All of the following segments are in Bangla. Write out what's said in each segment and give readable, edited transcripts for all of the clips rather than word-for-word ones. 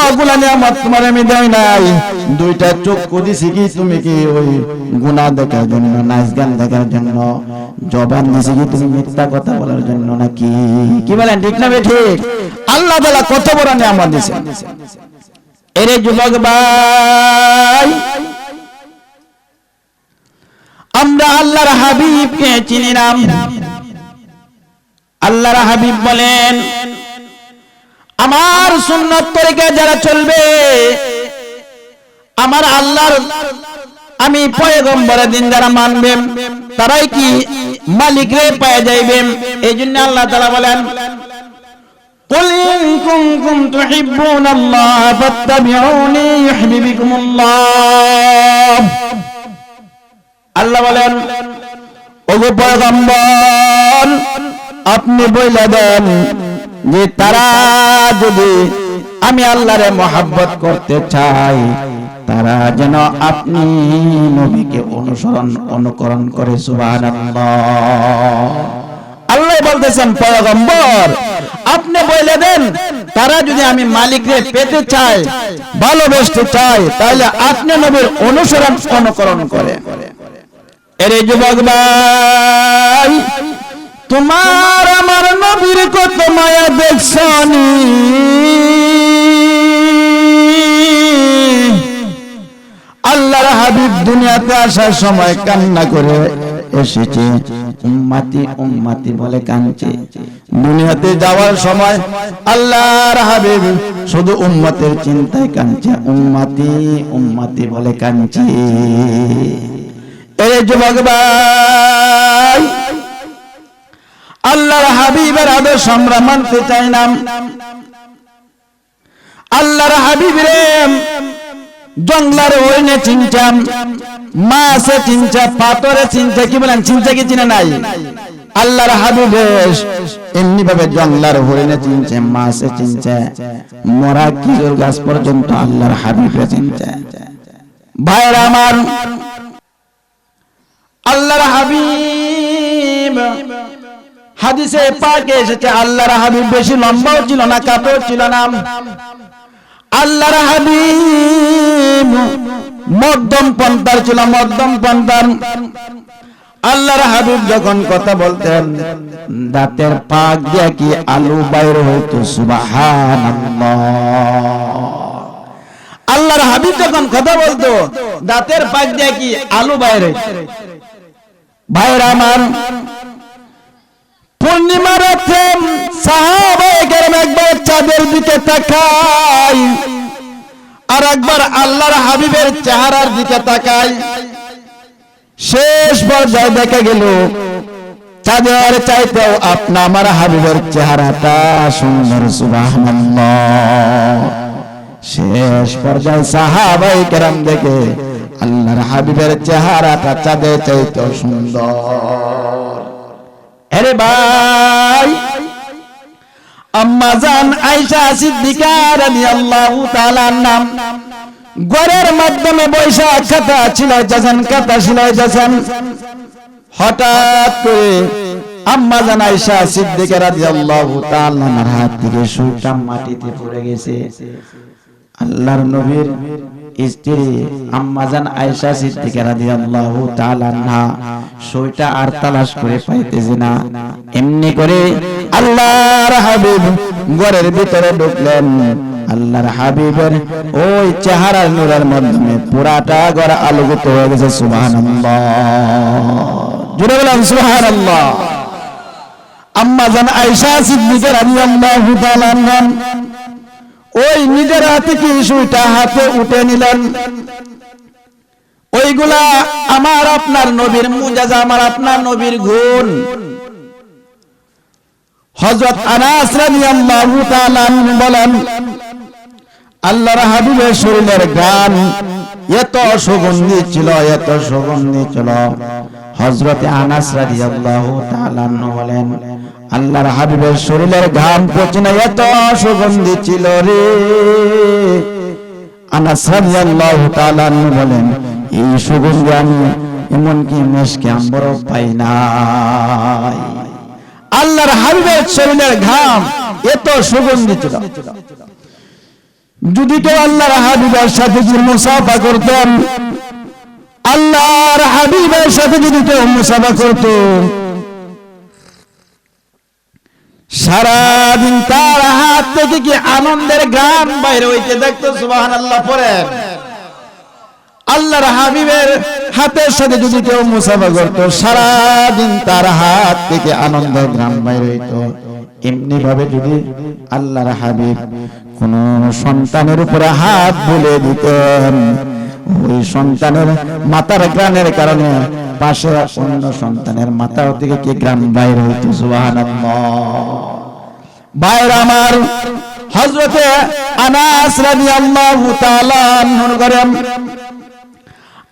যতগুলা নিয়ামত তোমার আমি দেই নাই, দুইটা চক্ষু দিছি কি তুমি কি ওই গুনাহ দেখার জন্য, নাচ গান দেখার জন্য, জবান দিছি কি তুমি মিথ্যা কথা বলার জন্য নাকি? কি বলেন, ঠিক না ঠিক? আল্লাহ তাআলা কত বড় নিয়ামত দিয়েছেন। এরে যুবক ভাই, আমরা আল্লাহর হাবিবকে চিনি না। আল্লাহর হাবিব বলেন, আমার সুন্নাত তরিকা যারা চলবে, আমার আল্লাহর আমি পয়গম্বরের দিন যারা মানবে, তারাই কি মালিকরে পেয়ে যাইবে। এইজন্য আল্লাহ তাআলা বলেন, কুল ইন কুনতুম তুহিব্বুনাল্লাহ ফাত্তাবিউনি ইউহিব্বুকুমুল্লাহ। আল্লাহ বলেন, ওগো পয়গম্বর, আপনি বলে দেন যে তারা যদি আমি আল্লাহরে মহব্বত করতে চাই, তারা যেন আপনি নবীকে অনুকরণ করে। সুবহানাল্লাহ। আল্লাহ বলতেছেন, পয়গম্বর আপনি বলে দেন, তারা যদি আমি মালিককে পেতে চাই, ভালোবাসতে চাই, তাহলে আপনি নবীর অনুকরণ করে। এরে যুবক ভাই, তোমার আমার নবীর কত মায়া দেখছনি। আল্লাহর হাবিব দুনিয়াতে আসার সময় কান্না করে এসেছে, উম্মতি উম্মতি বলে কাঁদছে। দুনিয়াতে যাওয়ার সময় আল্লাহর হাবিব শুধু উম্মতের চিন্তায় কাঁদছে, উম্মতি উম্মতি বলে কাঁদছে। এরে যুবক ভাই, আল্লাহর হাবিবের আদর্শ আমরা মানতে চাই না। আল্লাহর হাবিবরে জঙ্গলার হরিণে চিনতাম, মাছে চিনছে, পাথরে চিনছে। কি বলেন, চিনছে কি চিনে নাই? আল্লাহর হাবিবের এমনি ভাবে জঙ্গলার হরিণে চিনছে, মাছে চিনছে, মরা খেজুর গাছ পর্যন্ত আল্লাহর হাবিবে চিনছে। ভাইরা আমার, আল্লাহর হাবিব হাদিসে পাকে এসেছে, আল্লাহর হাবিব বেশি লম্বাও ছিল না, কাপড় ছিল না। আল্লাহর হাবিব মধ্যম পন্থার ছিল, মধ্যম পন্থার। আল্লাহর হাবিব যখন কথা বলতেন, দাঁতের পাক দিয়ে কি আলু বাইর হইতো। সুবহানাল্লাহ। আল্লাহর হাবিব যখন কথা বলতো, দাঁতের পাক দিয়ে কি আলু বাইর হইতো। ভাইরা আমার, পূর্ণিমার রাতে সাহাবায়ে কেরাম একবার চাঁদের দিকে তাকায়, আর একবার আল্লাহর হাবিবের চেহারার দিকে তাকায়। শেষ পর্যায়ে দেখা গেল চাঁদের চাইতেও আপনা আমার হাবিবের চেহারাটা সুন্দর। সুবহানাল্লাহ। শেষ পর্যায়ে সাহাবায়ে কেরাম দেখে আল্লাহর হাবিবের চেহারাটা চাঁদের চাইতেও সুন্দর। আরে ভাই, আম্মা জান আয়েশা সিদ্দিকা রাদিয়াল্লাহু তাআলা নাম ঘরের মাধ্যমে বৈশা খাতা ছিলাইতেছেন, খাতা ছিলাইতেছেন। হঠাৎ করে আম্মা জান আয়েশা সিদ্দিকা রাদিয়াল্লাহু তাআলা এর হাত থেকে সুইটা মাটিতে পড়ে গেছে। আল্লাহর নবীর স্ত্রী আম্মা জান আয়েশা সিদ্দিকা রাদিয়াল্লাহু তাআলা আনহা সুইটা আর তালাশ করে পাইতেছে না। এমনি করে আল্লাহর হাবিব ঘরের ভিতরে ঢুকলেন। আল্লাহর হাবিবের ওই চেহারার নূরের মাধ্যমে পুরাটা ঘর আলোকিত হয়ে গেছে। সুবহানাল্লাহ। জোরে বলেন সুবহানাল্লাহ। আম্মা জান আয়েশা সিদ্দিকা রাদিয়াল্লাহু তাআলা আনহা ওই নিজের হাতে কি সুইটা হাতে উঠে নিলেন। ওইগুলা আমার আপনার নবীর মুজিজা, আমার আপনার নবীর গুণ। হযরত আনাস রাদিয়াল্লাহু তাআলা বলেন, আল্লাহর হাবিবের শরীরের গান এত সুগন্ধি ছিল, এত সুগন্ধি ছিল। হযরত আনাস রাদিয়াল্লাহু তাআলা বলেন, আল্লাহর হাবিবের শরীরের ঘাম পচনে এত সুগন্ধি ছিল রে। আনাস রাদিয়াল্লাহু তাআলা বলেন, এই সুগন্ধি আমি এমনকি মেশকে আম্বরও পাই নাই। আল্লাহর হাবিবের শরীরের ঘাম এত সুগন্ধি ছিল। যদি কেউ আল্লাহর হাবিবের সাথে যদি মুসাফা করতেন, আল্লাহর হাবিবের সাথে যদি কেউ মুসাফা করত, সারাদিন তার হাত থেকে কি আনন্দের গান বাইরে হইতে দেখতো। সুবহানাল্লাহ পড়েন। আল্লাহর হাবিবের হাতের সাথে যদি কেউ মুসাফা করত, সারাদিন তার হাত থেকে আনন্দের গান বাইরে হইতো। এমনি ভাবে যদি আল্লাহর হাবিব কোন সন্তানের উপরে হাত বুলে দিতেন, ওই সন্তানের মাথার গ্রানের কারণে পাশে অন্য সন্তানের মাথা থেকে কি গ্রাম বাইরে হইতো। সুবহানাল্লাহ। ভাইরা আমার, হযরতে আনাস রাদিয়াল্লাহু তাআলা আনহু করেন,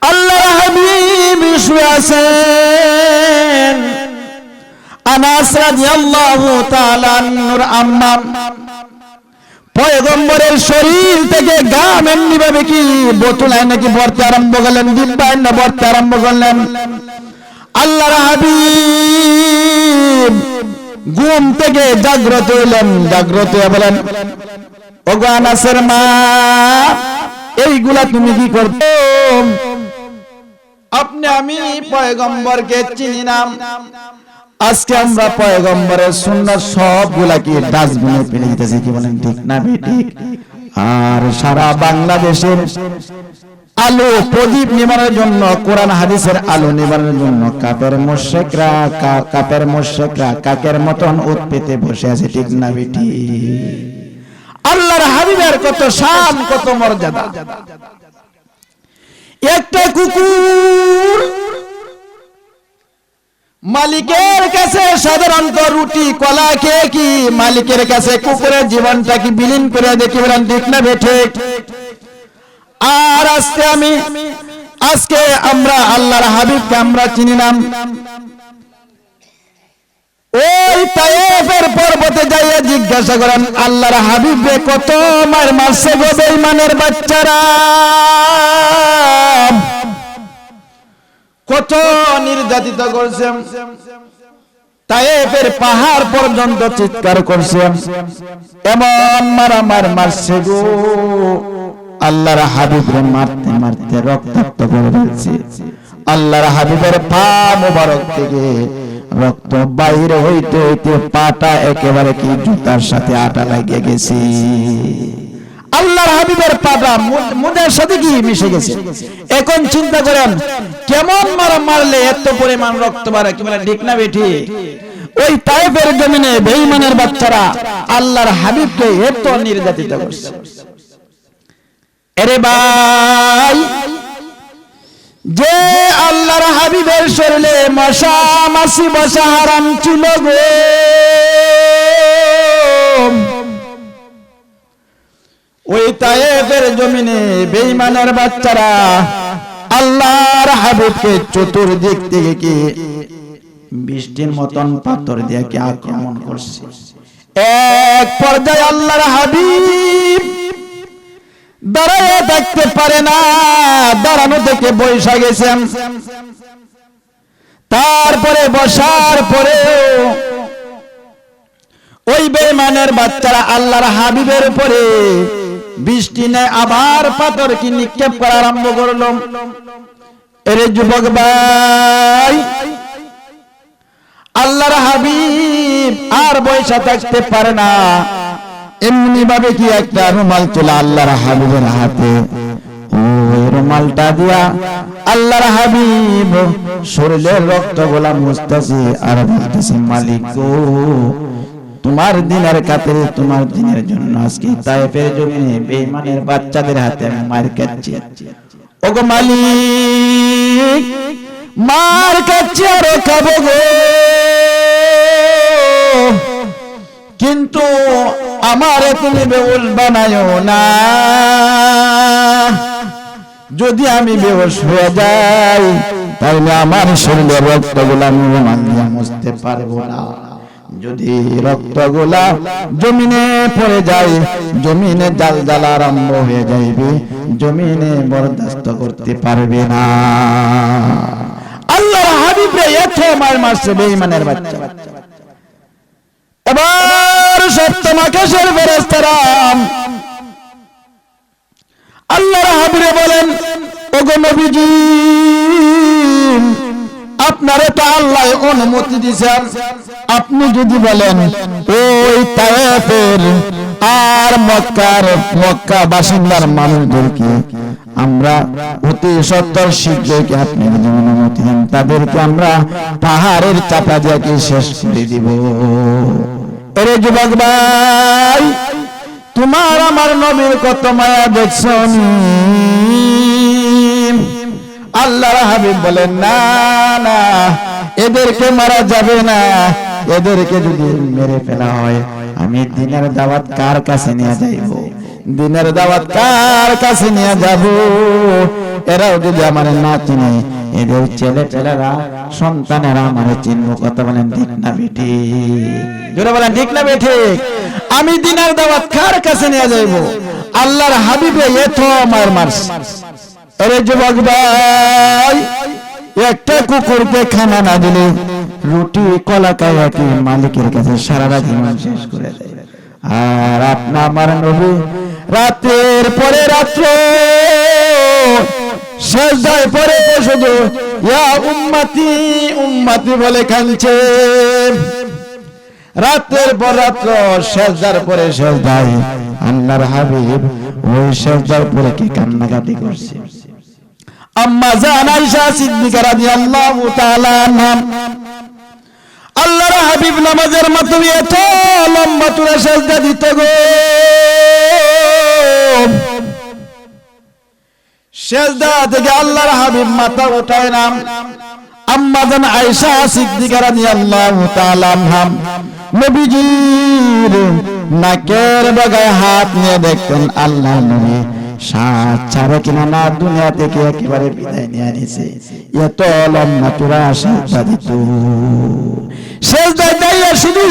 আল্লাহর হাবিব শুয়ে আছেন। আনাস রাদিয়াল্লাহু তাআলা আনহুর আম্মা পয়গম্বরের শরীর থেকে ঘাম এমনি ভাবে কি বোতলায় নাকি ভরতে আরম্ভ করলেন, ডিব্বায় না ভরতে আরম্ভ করলেন। আল্লাহর হাবিব ঘুম থেকে জাগ্রত হইলেন। জাগ্রত হয়ে বলেন, ওগো আনাসের মা, এইগুলা তুমি কি করতে? আপনি আমি পয়গম্বরকে চিনি না। আজকে আমরা পয়গম্বরের সুন্নাত সবগুলা কি ডাস্টবিনে ফেলে দিতেছি, কি বলেন ঠিক না ঠিক? আর সারা বাংলাদেশের আলো প্রদীপ নিবানোর জন্য, কোরআন হাদিসের আলো নিবানোর জন্য কাফের মুশরিকরা কাকের মতন উৎ পেতে বসে আছে, ঠিক না বেটি? আল্লাহর হাবিবের কত শান, কত মর্যাদা। একটা কুকুর মালিকের কাছে সাধারণত রুটি কলা খেয়ে কি মালিকের কাছে কুকুরের জীবনটা কি বিলীন করে দেখি, বলেন ঠিক না বেঠে? আর আজকে আমরা আল্লাহর হাবিবকে আমরা চিনি না। ওই তায়েফের পর্বতে যাইয়া জিজ্ঞাসা করেন, আল্লাহর হাবিবকে কত মার মারছে গো বেঈমানের বাচ্চারা, কত নির্যাতিত করছে। তায়েফের পাহাড় পর্যন্ত চিৎকার করছে, এমন মারামার মারছে গো। আল্লাহর হাবিবকে মারতে মারতে রক্তাক্ত করে ফেলছে। আল্লাহর হাবিবের পা মোবারক থেকে রক্ত বাইরে হইতে হইতে পাটা একেবারে কি জুতার সাথে আটা লাগিয়ে গেছে। আল্লাহর হাবিবের পাটা মুদের সাথে কি মিশে গেছে। এখন চিন্তা করেন, কেমন মারলে এত পরিমাণ রক্ত বাড়ে, কি বলে ঠিক না বেঠি? ওই তায়েফের জমিনে বেঈমানের বাচ্চারা আল্লাহর হাবিবকে এত নির্যাতিত করছে। আরে ভাই, যে আল্লাহর হাবিবের শরীরে মশা মাছি বসা হারাম ছিল গো, ওই তায়েফের জমিনে বেঈমানের বাচ্চারা আল্লাহর হাবিবকে চতুর্দিক থেকে কি বৃষ্টির মতন পাথর দিয়ে কি আক্রমণ করছে। এক পর্যায়ে আল্লাহর হাবিব দাঁড়ায় থাকতে পারে না, দাঁড়ানো থেকে বসে গেছেন। তারপরে বসার পরে ওই বেঈমানের বাচ্চারা আল্লাহর হাবিবের উপরে বৃষ্টি নেয় আবার পাথর কি নিক্ষেপ করা আরম্ভ করলো। এরে যুবক ভাই, আল্লাহর হাবিব আর বসে থাকতে পারে না। এমনি ভাবে কি একটা রুমাল চলে আল্লাহর হাবিবের হাতে, ওই রুমালটা দিয়া আল্লাহর হাবিব শরীরের রক্ত গোলা মুছতেছে আর বলতেছে, মালিক গো, তোমার দিনের খাতিরে, তোমার দিনের জন্য আজকে তায়েফের জমিনে বেঈমানের বাচ্চাদের হাতে আমি মার খাচ্ছি। ওগো মালিক, মার খাচ্ছি আর খাবো গো, কিন্তু আমারে তুমি বেউস বানায়ো না। যদি আমি বেউস হয়ে যাই তাহলে আমার শরীরের রক্তগুলা আমি রুমাল দিয়ে মুছতে পারবো না। যদি রক্তগুলা জমিনে পড়ে যায়, জমিনে জালজালা আরম্ভ হয়ে যাইবে, জমিনে বরদাস্ত করতে পারবে না। আল্লাহর হাবিবরে এত মার মারছে বেঈমানের বাচ্চা। এবার সপ্তম আকাশের ফেরেশতারা হাবিবে বলেন, ওগো নবীজি, আপনারে তো আল্লাহ অনুমতি দিয়েছেন, আপনি যদি বলেন ওই তায়েফের আর মক্কা বাসিন্দার মানুষদেরকে আমরা অতি সত্তর শীঘ্রই আপনি যদি অনুমতি দেন, তাদেরকে আমরা পাহাড়ের চাপা দিয়ে শেষ করে দিব। এরে যুবক ভাই, তোমার আমার নবীর কত মায়া দেখছেন। আল্লাহর হাবিব বলেন, না না, এদেরকে মারা যাবে না, এদেরকে যদি মেরে ফেলা হয় আমি দিনের দাওয়াত কার কাছে নিয়ে যাইব? দিনের দাওয়াত কার কাছে নিয়ে যাব? এরাও যদি আমার না চিনে, এদের ছেলে পেলেরা সন্তানেরা আমার চিনব। কথা বলেন ঠিক না বেঠিক? জোরে বলেন ঠিক না বেঠিক? আমি দিনের দাওয়াত কার কাছে নিয়ে যাইব? আল্লাহর হাবিবে এত মার মারছে। আরে যুবক ভাই, একটা কুকুরকে খানা না দিলে রুটি কলা খাওয়া কি মালিকের কাছে সারা জীবন শেষ করে দেয়। আর আপনা আমার নবী রাতের পরে রাত্র সেজদায় পড়ে শুধু ইয়া উম্মতি উম্মতি বলে কাঁদছে। রাতের পর রাত্র সেজদার পরে সেজদায় আল্লাহর হাবিব ওই সেজদার পরে কি কান্নাকাটি করছে। আম্মা জান আয়েশা সিদ্দিকা রাদিয়াল্লাহু তাআলা আনহা, আল্লাহর হাবিব নামাজের মাধ্যমে এত লম্বা চূড়া সেজদা দিত গো, সেজদা থেকে আল্লাহর হাবিব মাথা উঠায় না। আম্মা জান আয়েশা সিদ্দিকা রাদিয়াল্লাহু তাআলা আনহা নবীজির নাকের বাগায় হাত নিয়ে দেখতেন আল্লাহ নবী সাত ছাড়ে কিনা না দুনিয়া থেকে একেবারে বিদায় নিয়ে নিছে। এত লম্বা চূড়া সেজদা দিত। সেজদায় দাঁড়িয়ে শুধু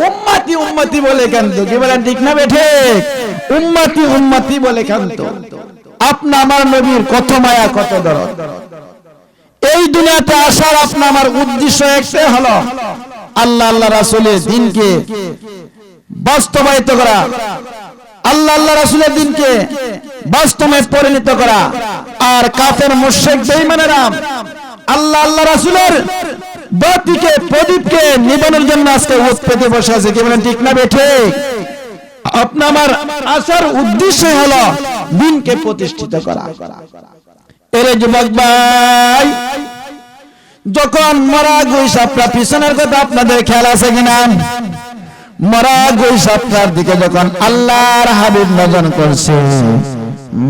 উম্মতি উম্মতি বলে কাঁদত। কি বলেন ঠিক না বেঠিক? উম্মতি উম্মতি বলে কাঁদত। আপনা আমার নবীর কত মায়া কত দরদ। এই দুনিয়াতে আসার আপনা আমার উদ্দেশ্য একটাই হলো আল্লাহ আল্লাহ রাসূলের দ্বীনকে বাস্তবায়িত করা, আল্লাহ আল্লাহ রাসূলের দ্বীনকে বাস্তবে পরিণত করা। আর কাফের মুশরিক বেঈমানেরা আল্লাহ আল্লাহ রাসূলের বাতিকে প্রদীপকে নিবানোর জন্য আজকে ওত পেতে বসে আছে। কি বলেন ঠিক না বেঠিক? আপনা আমার আসার উদ্দেশ্য হলো দ্বীনকে প্রতিষ্ঠিত করা। এরে যুবক ভাই, যখন মরা গুই সাপটা পিছনের কথা আপনাদের খেয়াল আছে কিনা? মরা গুই সাপটার দিকে যখন আল্লাহর হাবিব নজর করছে,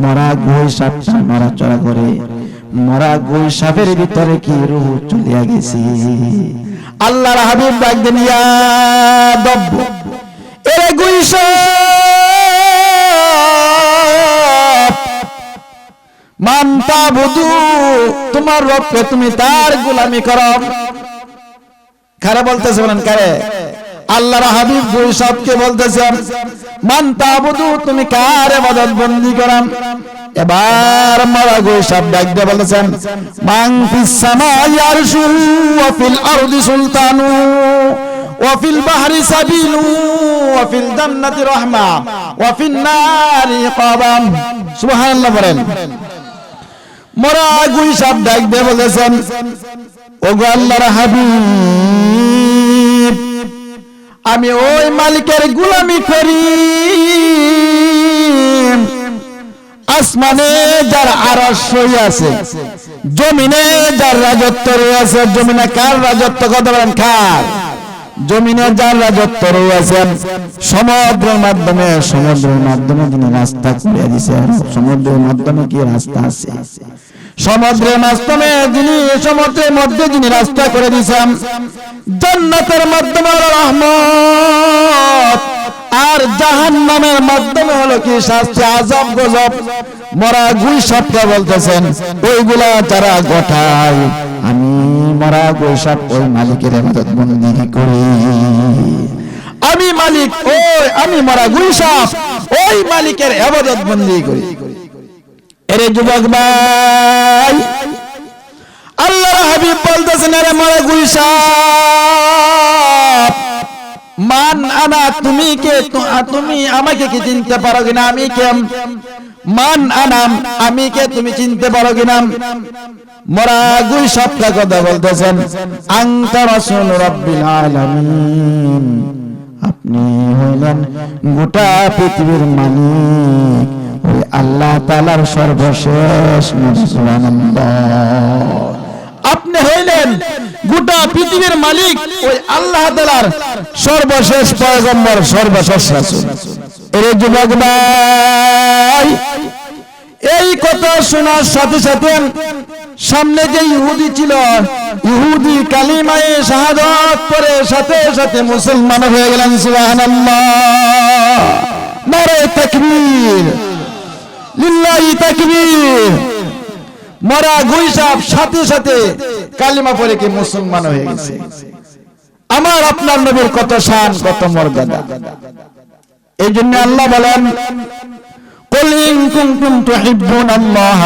মরা গুই সাপটা নড়াচড়া করে, মরা গুই সাপের ভিতরে কি রূহ চলিয়া গেছে। আল্লাহর হাবিব ডাক দেন, ইয়া দব্ব, এরে গুই সাপ, মান তাবুদু, তোমার রবকে তুমি তার গোলামি করো। কারে বলতেছে বলেন? কারে? আল্লাহর হাবিব গুই সাপকে বলতেছেন, মান তাবুদু, তুমি কার ইবাদত বন্দি করো। এবার মরা গুই সাপ ডাক দিয়ে বলতেছেন, মান ফিস সামাই আরশু ওয়া ফিল আরদি সুলতানু ওয়া ফিল বাহরি সাবিলু ওয়া ফিল জান্নাতি রাহমা ওয়া ফিন নারি ইকাবাম। সুবহানাল্লাহ বলেন। মরা গুই সাপ ডাক দিয়ে বলেছেন, ওগো আল্লাহর হাবিব, আমি ওই মালিকের গোলামি করি, আসমানে যার আরশ আছে, জমিনে যার রাজত্ব রয়েছে। জমিনে কার রাজত্ব? কথা বলেন কার? জমিনে যার রাজত্ব রয়েছে। সমুদ্রের মাধ্যমে যিনি রাস্তা করে দিয়েছেন। সমুদ্রের মাধ্যমে কি রাস্তা আছে? সমুদ্রের মাধ্যমে সমুদ্রের মধ্যে যিনি রাস্তা করে দিয়েছেন। জান্নাতের মাধ্যমে হলো রহমত, আর জাহান্নামের মাধ্যমে হলো কি শাস্তি, আযাব গজব। মরা গুই সাপটা বলতেছেন, ওইগুলা যারা গোটায়, আমি মরা গুই সাপ ওই মালিকের ইবাদত বন্দেগী করি। আমি মালিক, আমি মরা গুই সাপ ওই মালিকের ইবাদত বন্দেগী করি। এরে যুবক ভাই, আল্লাহর হাবিব বলতেছেন, আরে মরা গুই সাপ, মান আনা, তুমি কে? তুমি আমাকে কি চিনতে পারো কিনা? আমি কে? মান আনাম, আমি কে তুমি চিনতে পারো কিনা? মোরা গুই সবটা কথা বলতেছেন, আনতা রাসূল রাব্বিল আলামিন, আপনি হইলেন গোটা পৃথিবীর মালিক, ওই আল্লাহ তাআলার সর্বশেষ নবী। সুবহানাল্লাহ। আপনি হইলেন গোটা পৃথিবীর মালিক, ওই আল্লাহ তাআলার সর্বশেষ পয়গম্বর, সর্বশেষ রাসূল। এর যুবক ভাই, এই কথা শোনার সাথে সাথে সামনে যে ইহুদি ছিল, ইহুদি কালিমায়ে শাহাদাত পড়ে সাথে সাথে মুসলমান হয়ে গেলেন। সুবহানাল্লাহ, নারে তাকবীর, লিল্লাহি তাকবীর। মরা গুইসাব সাথে সাথে কালিমা পড়ে কি মুসলমান হয়ে গেছে। আমার আপনার নবীর কত শান, কত মর্যাদা। এই জন্য আল্লাহ বলেন, কুল ইন কুনতুম তুহিব্বুনাল্লাহ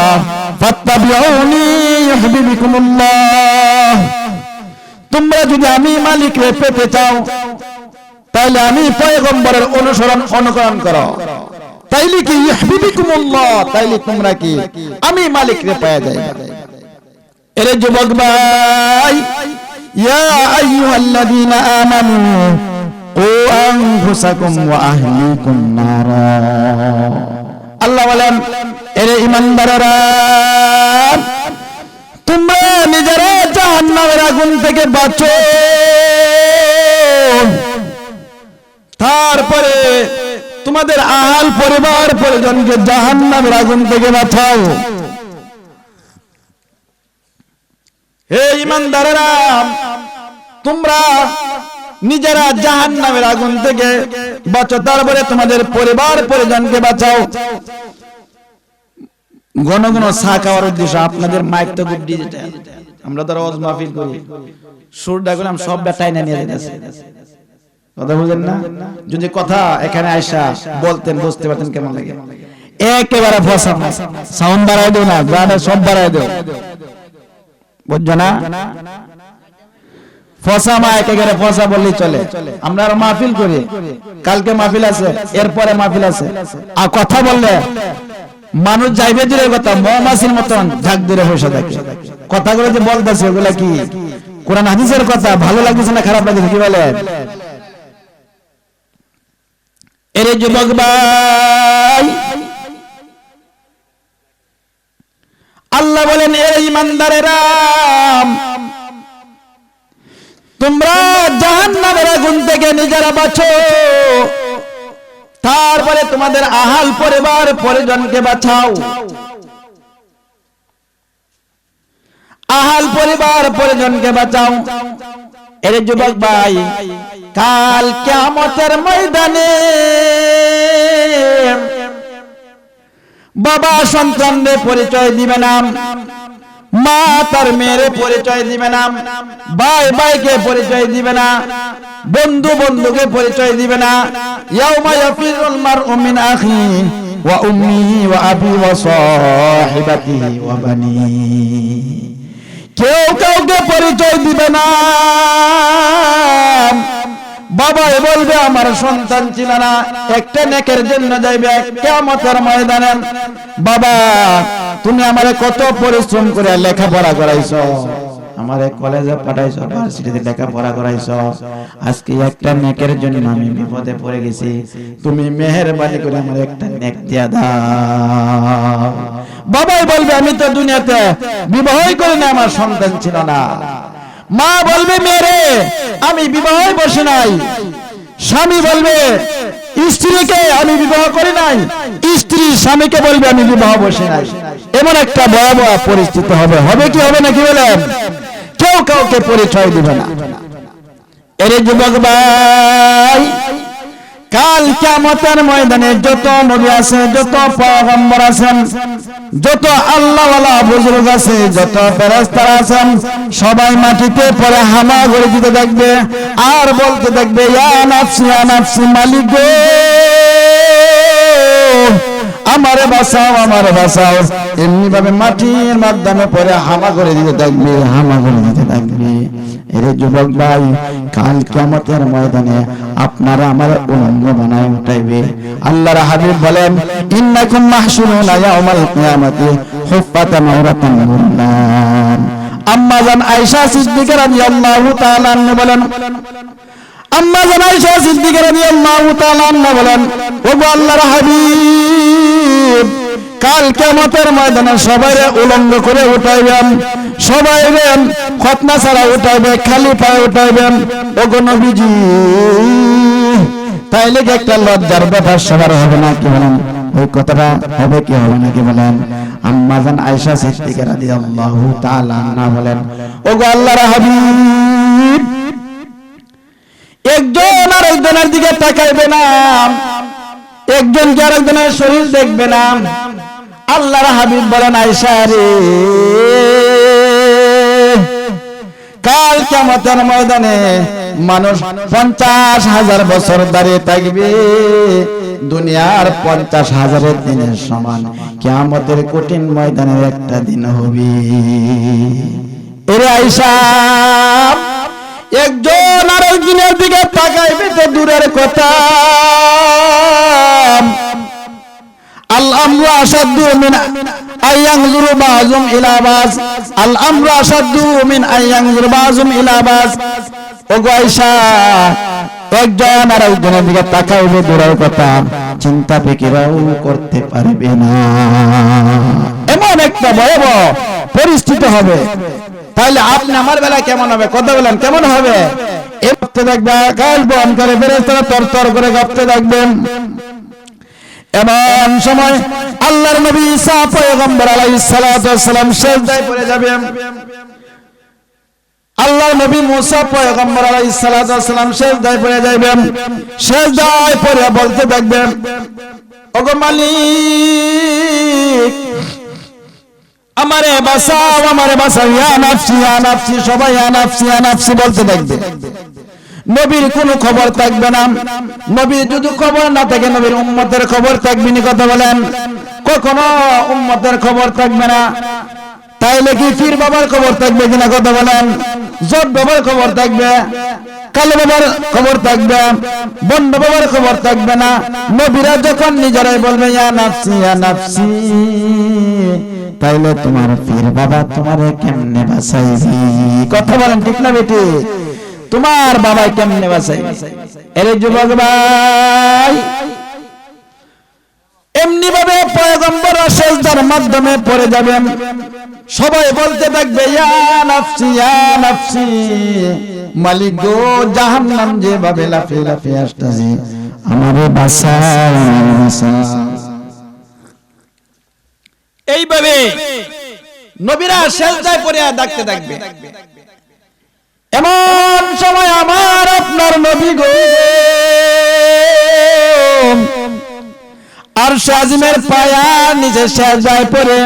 ফাত্তাবিউনি ইউহিব্বুকুমুল্লাহ। তোমরা যদি আমি মালিককে পেতে চাও, তাহলে আমি পয়গম্বরের অনুকরণ করো, তাইলে কি ইউহিব্বুকুমুল্লাহ, তাইলে তোমরা কি আমি মালিককে পেয়ে যাবে। এর যুবক ভাই, ইয়া আইয়ুহাল্লাযীনা আমানু ও আনফুসাকুম ওয়া আহলিকুম নারা। আল্লাহ বলেন, এরে ঈমানদারেরা, তোমরা নিজেরা জাহান্নামের আগুন থেকে বাঁচো, তারপরে তোমাদের আহাল পরিবার পরিজনকে জাহান্নামের আগুন থেকে বাঁচাও। হে ঈমানদারেরা, তোমরা নিজেরা জাহান্নামের আগুন থেকে বাঁচো, তারপরে তোমাদের পরিবার পরিজনকে বাঁচাও। ঘন ঘন চা খাওয়ার উদ্দেশ্য, আপনাদের মাইক তো খুব ডিজিটাল, আমরা তো রোজ মাহফিল করি, সুরটা করলাম সব ব্যাটাই না নিয়ে যেতেছে, কথা বুঝেন না? যদি কথা এখানে আয়সা বলতেন, বুঝতে পারতেন কেমন লাগে। একেবারে ফসা সাউন্ড বাড়াই দেও না, গানে সব বাড়াই দেও, বুঝছো না? ফসা মা একেবারে ফসা বললেই চলে। আমরা আর মাহফিল করি, কালকে মাহফিল আছে, এরপরে মাহফিল আছে, আর কথা বললে মানুষ যাইবে দূরের কথা, মৌমাছির মতন ঝাঁক ধরে বসে থাকে। কথাগুলো যে বলতেছে ওগুলা কি কোরআন হাদিসের কথা? ভালো লাগছে না খারাপ লাগছে কি বলে? এর যুবক ভাই, আল্লাহ বলেন, এর ঈমানদারেরা, তোমরা জাহান্নামের আগুন থেকে নিজেরা বাঁচো, তারপরে তোমাদের আহাল পরিবার পরিজনকে বাঁচাও। আহাল পরিবার পরিজনকে বাঁচাও। এর যুবক ভাই, কাল কিয়ামতের ময়দানে বাবা সন্তানদের পরিচয় দিবে না, মা তার মেয়ের পরিচয় দিবে না, ভাই ভাইকে পরিচয় দিবে না, বন্ধু বন্ধুকে পরিচয় দিবে না। ইয়াউমা ইয়াফিরুল মারউ মিন আখিহি ওয়া উম্মিহি ওয়া আবিহি ওয়া সাহিবাতিহি ওয়া বানিহি। কেউ কাউকে পরিচয় দিবে না। বাবা বলবে আমার সন্তান ছিল না, একটা নেকের জন্য যাইবে কিয়ামতের ময়দানে, বাবা তুমি আমারে কত পরিশ্রম করে লেখাপড়া করাইছো, আমারে কলেজে পাঠাইছো, ভার্সিটিতে লেখাপড়া করাইছো, আজকে একটা নেকের জন্য আমি বিপদে পড়ে গেছি, তুমি মেহেরবানি করে আমার একটা নেক দিয়া দাও। বাবাই বলবে আমি তো দুনিয়াতে বিবাহই করি না, আমার সন্তান ছিল না। মা বলবে মেরে আমি বিবাহে বসে নাই। স্বামী বলবে স্ত্রীকে আমি বিবাহ করি নাই, স্ত্রী স্বামীকে বলবে আমি বিবাহ বসে নাই। এমন একটা ভয়াবহ পরিস্থিতি হবে, হবে কি হবে না কি বলেন? কেউ কাউকে পরিচয় দিবে না। এর যুবক ভাই, কাল কিয়ামতের ময়দানে যত নবী আছে, যত পয়গম্বর আছেন, যত আল্লাহওয়ালা বুজুর্গ আছে, যত ফেরেশতারা আছেন, সবাই মাটিতে পড়ে হামাগুড়ি দিতে থাকবে আর বলতে থাকবে ইয়া নাফসি মালিক গো, আমারে বাঁচাও আমারে বাঁচাও। এমনি ভাবে মাটির মাধ্যমে পড়ে হামাগুড়ি দিতে থাকবে, হামাগুড়ি দিতে থাকবে। এর যুবক ভাই, কাল কিয়ামতের ময়দানে আপনারা আমার উলঙ্গ বানায় উঠাইবে। আল্লাহর হাবিব বলেন ইন্নাকুম মাহশুরুনা ইয়াউমাল কিয়ামাতি হুফফাতান আওরাতান মুরনান। আম্মা জান আয়েশা সিদ্দিকা রাদিয়াল্লাহু তাআলা আনহা বলেন, আম্মা জান আয়েশা সিদ্দিকা রাদিয়াল্লাহু তাআলা আনহা বলেন, ওগো আল্লাহর হাবিব, কাল কিয়ামতের ময়দানে সবাইরে উলঙ্গ করে উঠাইবেন, সবাইরে খতনা ছাড়া উঠাইবে, খালি পায়ে উঠাইবেন। ওগো নবীজি, তাইলে কি একটা লজ্জার ব্যাপার সবার হবে না কি বলেন? ওই কথাটা হবে কি হবে না কি বলেন? আম্মা জান আয়েশা সিদ্দিকা রাদিয়াল্লাহু তাআলা আনহা বলেন, ওগো আল্লাহর হাবিব, একজন আর একজনের দিকে তাকাইবে না, একজন কি আরেকজনের শরীর দেখবে না। আল্লাহর হাবিব বলেন, আয়েশা রে, কাল কিয়ামতের ময়দানে মানুষ 50,000 বছর দাঁড়িয়ে থাকবে, দুনিয়ার 50,000 দিনের সমান কিয়ামতের কঠিন ময়দানের একটা দিন হবে। এরে আয়েশা, একজন আরেকজনের দিকে তাকাইবে তো দূরের কথা, আল আমরু আশাদ্দু মিন আইয়ানজুরু বাযুম ইলা বায, আল আমরু আশাদ্দু মিন আইয়ানজুরু বাযুম ইলা বায। ওগো আয়েশা, একজন আর একজনের দিকে তাকাইবে দূরের কথা, চিন্তা ফিকিরও করতে পারবে না, এমন একটা ভয়াবহ পরিস্থিতি হবে। তাহলে আপনি আমার বেলা কেমন হবে? কথা বলেন, কেমন হবে? এতে দেখবে আকাশ বহন করে ফেরেশতারা তরতর করে কাঁপতে থাকবেন। এমন সময় আল্লাহর নবী ঈসা পয়গম্বর আলাইহিস সালাতু ওয়াস সালাম সিজদায় পড়ে যাবেন। আল্লাহর নবী মুসা পয়গম্বর আলাইহিস সালাতু ওয়াস সালাম সিজদায় পড়ে যাবেন। সিজদায় পড়ে বলতে থাকবেন, ওগো মালিক, আমারে বাঁচাও, আমারে বাঁচাও, ইয়া নাফসি ইয়া নাফসি, সবাই ইয়া নাফসি ইয়া নাফসি বলতে থাকবে। নবীর কোনো খবর থাকবে না। নবীর যদি খবর না থাকে, নবীর উম্মতের খবর থাকবে না। কথা বলেন, কখনো উম্মতের খবর থাকবে না। তাইলে কি পীর বাবার খবর থাকবে কিনা? কথা বলেন, জট বাবার খবর থাকবে, কালো বাবার খবর থাকবে, বন্ড বাবার খবর থাকবে না। নবীরা যখন নিজেরাই বলবে ইয়া নাফসি ইয়া নাফসি, তাইলে তোমার পীর বাবা তোমারে কেমনে বাঁচাইবি? কথা বলেন, ঠিক না বেটি? তোমার বাবা কেমনে বাঁচাইবে? এর যুবক ভাই, এমনি ভাবে পয়গম্বর সিজদার মাধ্যমে পড়ে যাবেন। সবাই বলতে থাকবে ইয়া নাফসি ইয়া নাফসি, মালিক গো, জাহান্নাম যেভাবে লাফিয়ে লাফিয়ে আসতেছে, আমারে বাঁচাও বাঁচাও। এইভাবে নবীরা সিজদায় পড়ে ডাকতে থাকবে। এমন সময় আমার আপনার নবী গো আরশ আজিমের পায়ার নিচে সিজদায় পড়ে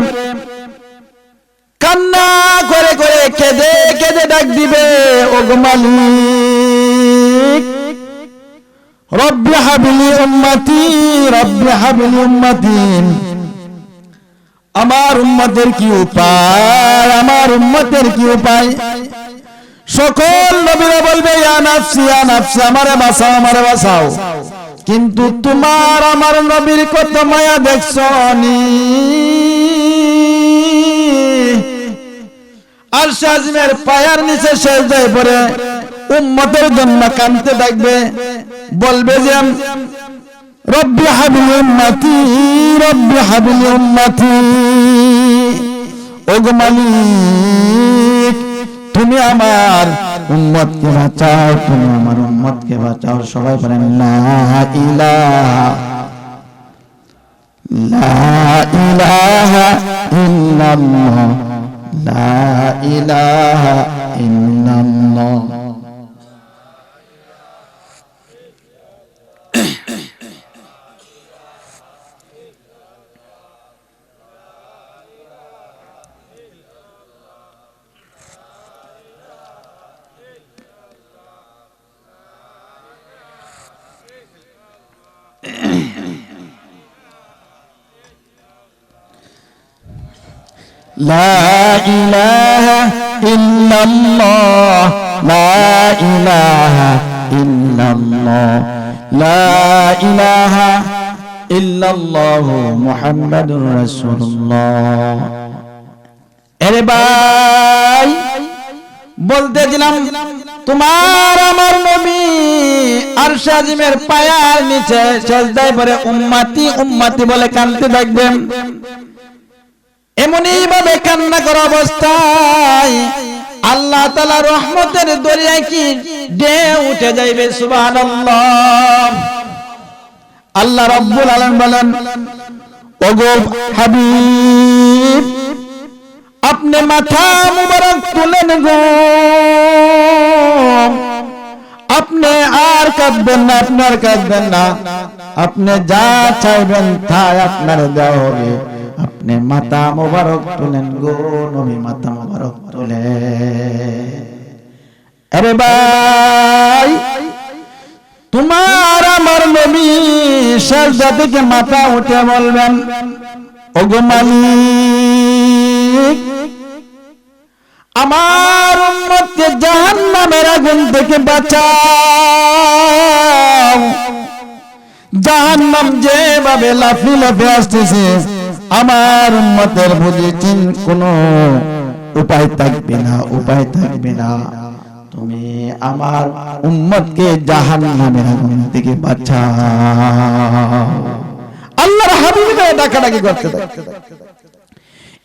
কান্না করে করে কেঁদে কেঁদে ডাক দিবে, ওগো মালিক, রব্বি হাবলি উম্মতি, রব্বি হাবলি উম্মতি। আমার উম্মতের কি উপায়, আমার উম্মতের কি উপায়? সকল নবীরা বলবে ইয়া নাফসি ইয়া নাফসি, আমারে বাঁচাও আমারে বাঁচাও। কিন্তু তোমার আমার নবীর কত মায়া দেখছো নি? আরশ আজিমের পায়ার নিচে সিজদায় পড়ে উম্মতের জন্য কাঁদতে থাকবে, বলবে যে রব্বি হাবলি উম্মতি, রব্বি হাবলি উম্মতি। ওগো মালিক, তুমি আমার উম্মতকে বাঁচাও, তুমি আমার উম্মতকে বাঁচাও। সবাই বলেন লা ইলাহা লা ইলাহা ইল্লাল্লাহ, লা ইলাহা ইল্লাল্লাহ। লা ইলাহা ইল্লাল্লাহ, লা ইলাহা ইল্লাল্লাহ লা ইলাহা ইল্লাল্লাহ মুহাম্মাদুর রাসূলুল্লাহ। আরে ভাই বলতেছিলাম তোমার আমার নবী আরশ আজিমের পায়ার নিচে সিজদায় পড়ে উম্মতি উম্মতি বলে কাঁদতে থাকবেন। এমনই ভাবে কান্না করা অবস্থায় আল্লাহ তাআলা রহমতের দরিয়ায় কি ঢেউ উঠে যাইবে, সুবহানাল্লাহ। আল্লাহ রাব্বুল আলামিন বলেন, ওগো হাবিব আপনি মাথা মুবারক তুলেন গো, আপনি আর কাঁদবেন না, আপনি আর কাঁদবেন না, আপনি যা চাইবেন তাই আপনার দেওয়া হবে। আপনি মাথা মুবারক তুলেন গো নবী, মাথা মুবারক তুলে। আরে ভাই তোমার আমার নবী সিজদা থেকে মাথা উঠে বলবেন, ওগো মালিক আমার উম্মতকে জাহান্নামের আগুন থেকে বাঁচাও। জাহান্নাম যেভাবে লাফি লাফি আসতেছে আমার উম্মতের বুঝি কোনো উপায় থাকবে না, উপায় থাকবে না। তুমি আমার উম্মতকে জাহান্নামের আগুন থেকে বাঁচাও। আল্লাহর হাবিবকে ডাকাডাকি করতে থাকে।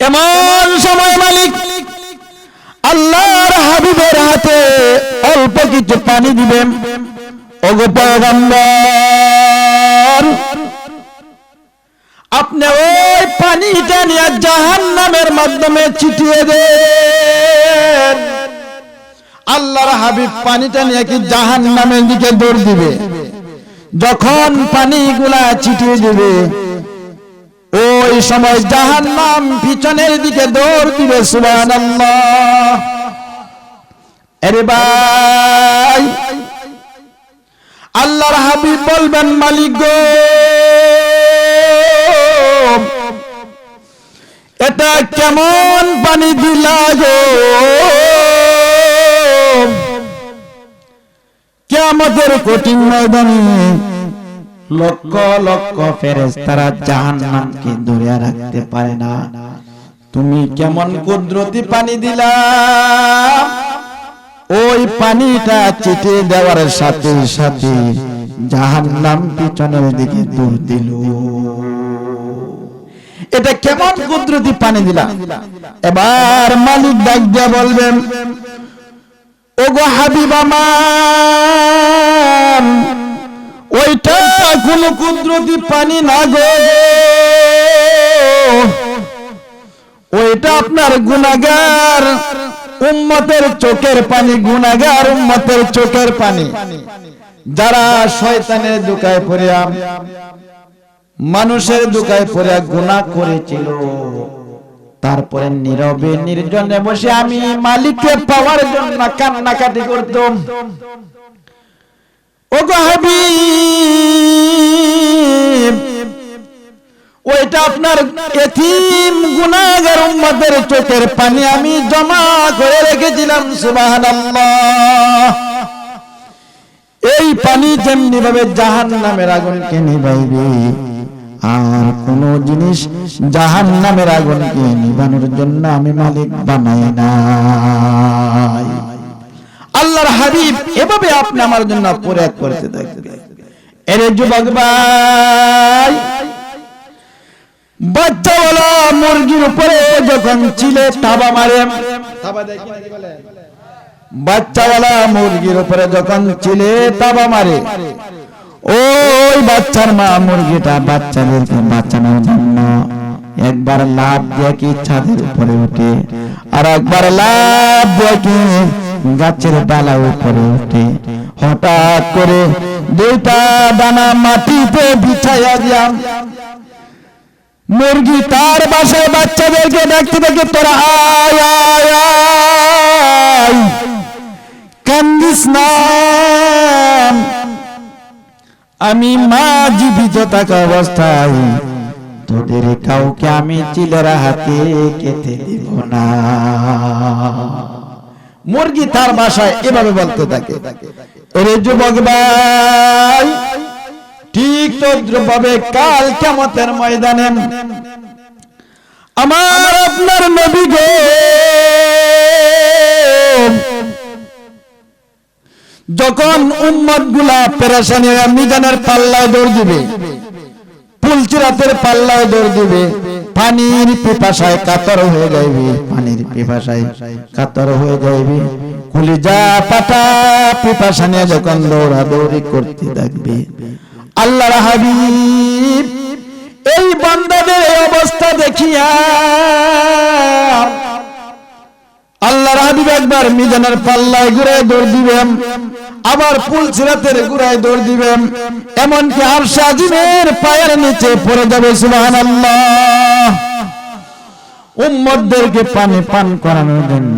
এমন সময় মালিক আল্লাহর হাবিবের হাতে অল্প কিছু পানি দিবেন। ওগো পয়গম্বর আপনি ওই পানিটা নিয়ে জাহান্নামের মাধ্যমে ছিটিয়ে দেন। আল্লাহর হাবিব পানিটা নিয়ে কি জাহান্নামের দিকে দৌড় দিবে। যখন পানিগুলা ছিটিয়ে দিবে ওই সময় জাহান্নাম পিছনের দিকে দৌড় দিবে, সুবহানাল্লাহ। আরে ভাই আল্লাহর হাবিব বলবেন, মালিক গো এটা কেমন পানি দিলা গো, কিয়ামতের কঠিন ময়দানে লক্ষ লক্ষ ফেরেশতারা জাহান্নামকে ধরে রাখতে পারে না, তুমি কেমন কুদরতি পানি দিলা। ওই পানিটা ছিটিয়ে দেওয়ার সাথে সাথে জাহান্নাম পিছনের দিকে দৌড় দিল। এটা কেমন কুদরতি পানি দিলা। এবার মালিক ডাক দিয়া বলবেন, ওগো হাবিব আমার ওইটা কোন কুদরতি পানি না গো, ওইটা আপনার গুনাহগার উম্মতের চোখের পানি, গুনাহগার উম্মতের চোখের পানি। যারা শয়তানের ধোঁকায় পড়িয়া মানুষের ধোঁকায় পড়িয়া গুনাহ করেছিল, তারপরে নীরবে নির্জনে বসে আমি মালিককে পাওয়ার জন্য কান্নাকাটি করতাম। ওগো হাবিব ওইটা আপনার এতিম গুনাহগার উম্মতের চোখের পানি আমি জমা করে রেখেছিলাম, সুবহানাল্লাহ। এই পানি যেমনি ভাবে জাহান্নামের আগুনকে নিভাইবে, আর কোন জিনিস জাহান্নামের আগুনকে নিভানোর জন্য আমি মালিক বানাই নাই। আল্লাহর হাবিব এভাবে আপনি আমার জন্য প্রয়াস করতে থাকবেন। এরে যুবক ভাই বাচ্চাওয়ালা মুরগির উপরে যখন চিলে থাবা মারে, বাচ্চাওয়ালা মুরগির উপরে যখন চিলে থাবা মারে, ওই বাচ্চার মা মুরগিটা বাচ্চাদেরকে বাঁচানোর জন্য একবার লাফ দিয়ে কি ছাদের উপরে উঠে, আর একবার লাফ দিয়ে কি গাছের ডালা উপরে উঠে। হঠাৎ করে দুইটা দানা মাটিতে বিছাইয়া দিলাম, মুরগি তার বাসায় বাচ্চাদেরকে ডাকতে থাকে, তোরা আয় আয় আয়, কান্দিস না, আমি মা জীবিত থাকা অবস্থায় তোদের কাউকে আমি চিলের হাতে কেটে দিব না। মুরগি তার ভাষায় এভাবে বলতে থাকে, এরে যুবক ভাই, ঠিক তদ্রুপভাবে কাল কিয়ামতের ময়দানে আমার আপনার নবী গো যখন উম্মতগুলা পেরেশানির মিজানের পাল্লায় দৌড় দিবে, পুলচিরাতের পাল্লায় দৌড় দিবে, পানির পিপাসায় কাতর হয়ে যাইবে, পানির পিপাসায় কাতর হয়ে যাইবে, কলিজা পাটা পিপাসা নিয়ে যখন দৌড়াদৌড়ি করতে থাকবে, আল্লাহর হাবিব এই বান্দাদের এই অবস্থা দেখিয়া আল্লাহর হাবিব একবার মিজানের পাল্লায় ঘুরে দৌড় দিবেন, আবার পুলসিরাতের ঘুরায় দৌড় দিবেন, এমনকি আরশ আজিমের পায়ের নিচে পড়ে যাবে। সুবহানাল্লাহ। উম্মতদেরকে পানি পান করানোর জন্য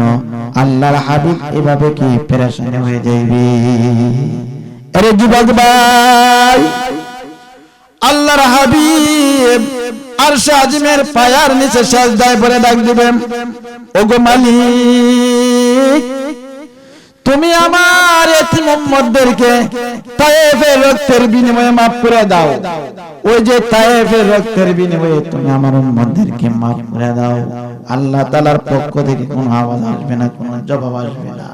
আল্লাহর হাবিব এভাবে কি পেরেশান হয়ে যাইবে? আরে যুবক ভাই, আল্লাহর হাবিব আরশ আজিমের পায়ের নিচে সিজদায় পড়ে ডাক দিবেন, ওগো মালিক, তুমি আমার এতিম উম্মতদেরকে তায়েফের রক্তের বিনিময়ে maaf করে দাও। ওই যে তায়েফের রক্তের বিনিময়ে তুমি আমার উম্মতদেরকে maaf করে দাও। আল্লাহ তাআলার পক্ষ থেকে কোনো আওয়াজ আসবে না, কোনো জবাব আসবে না।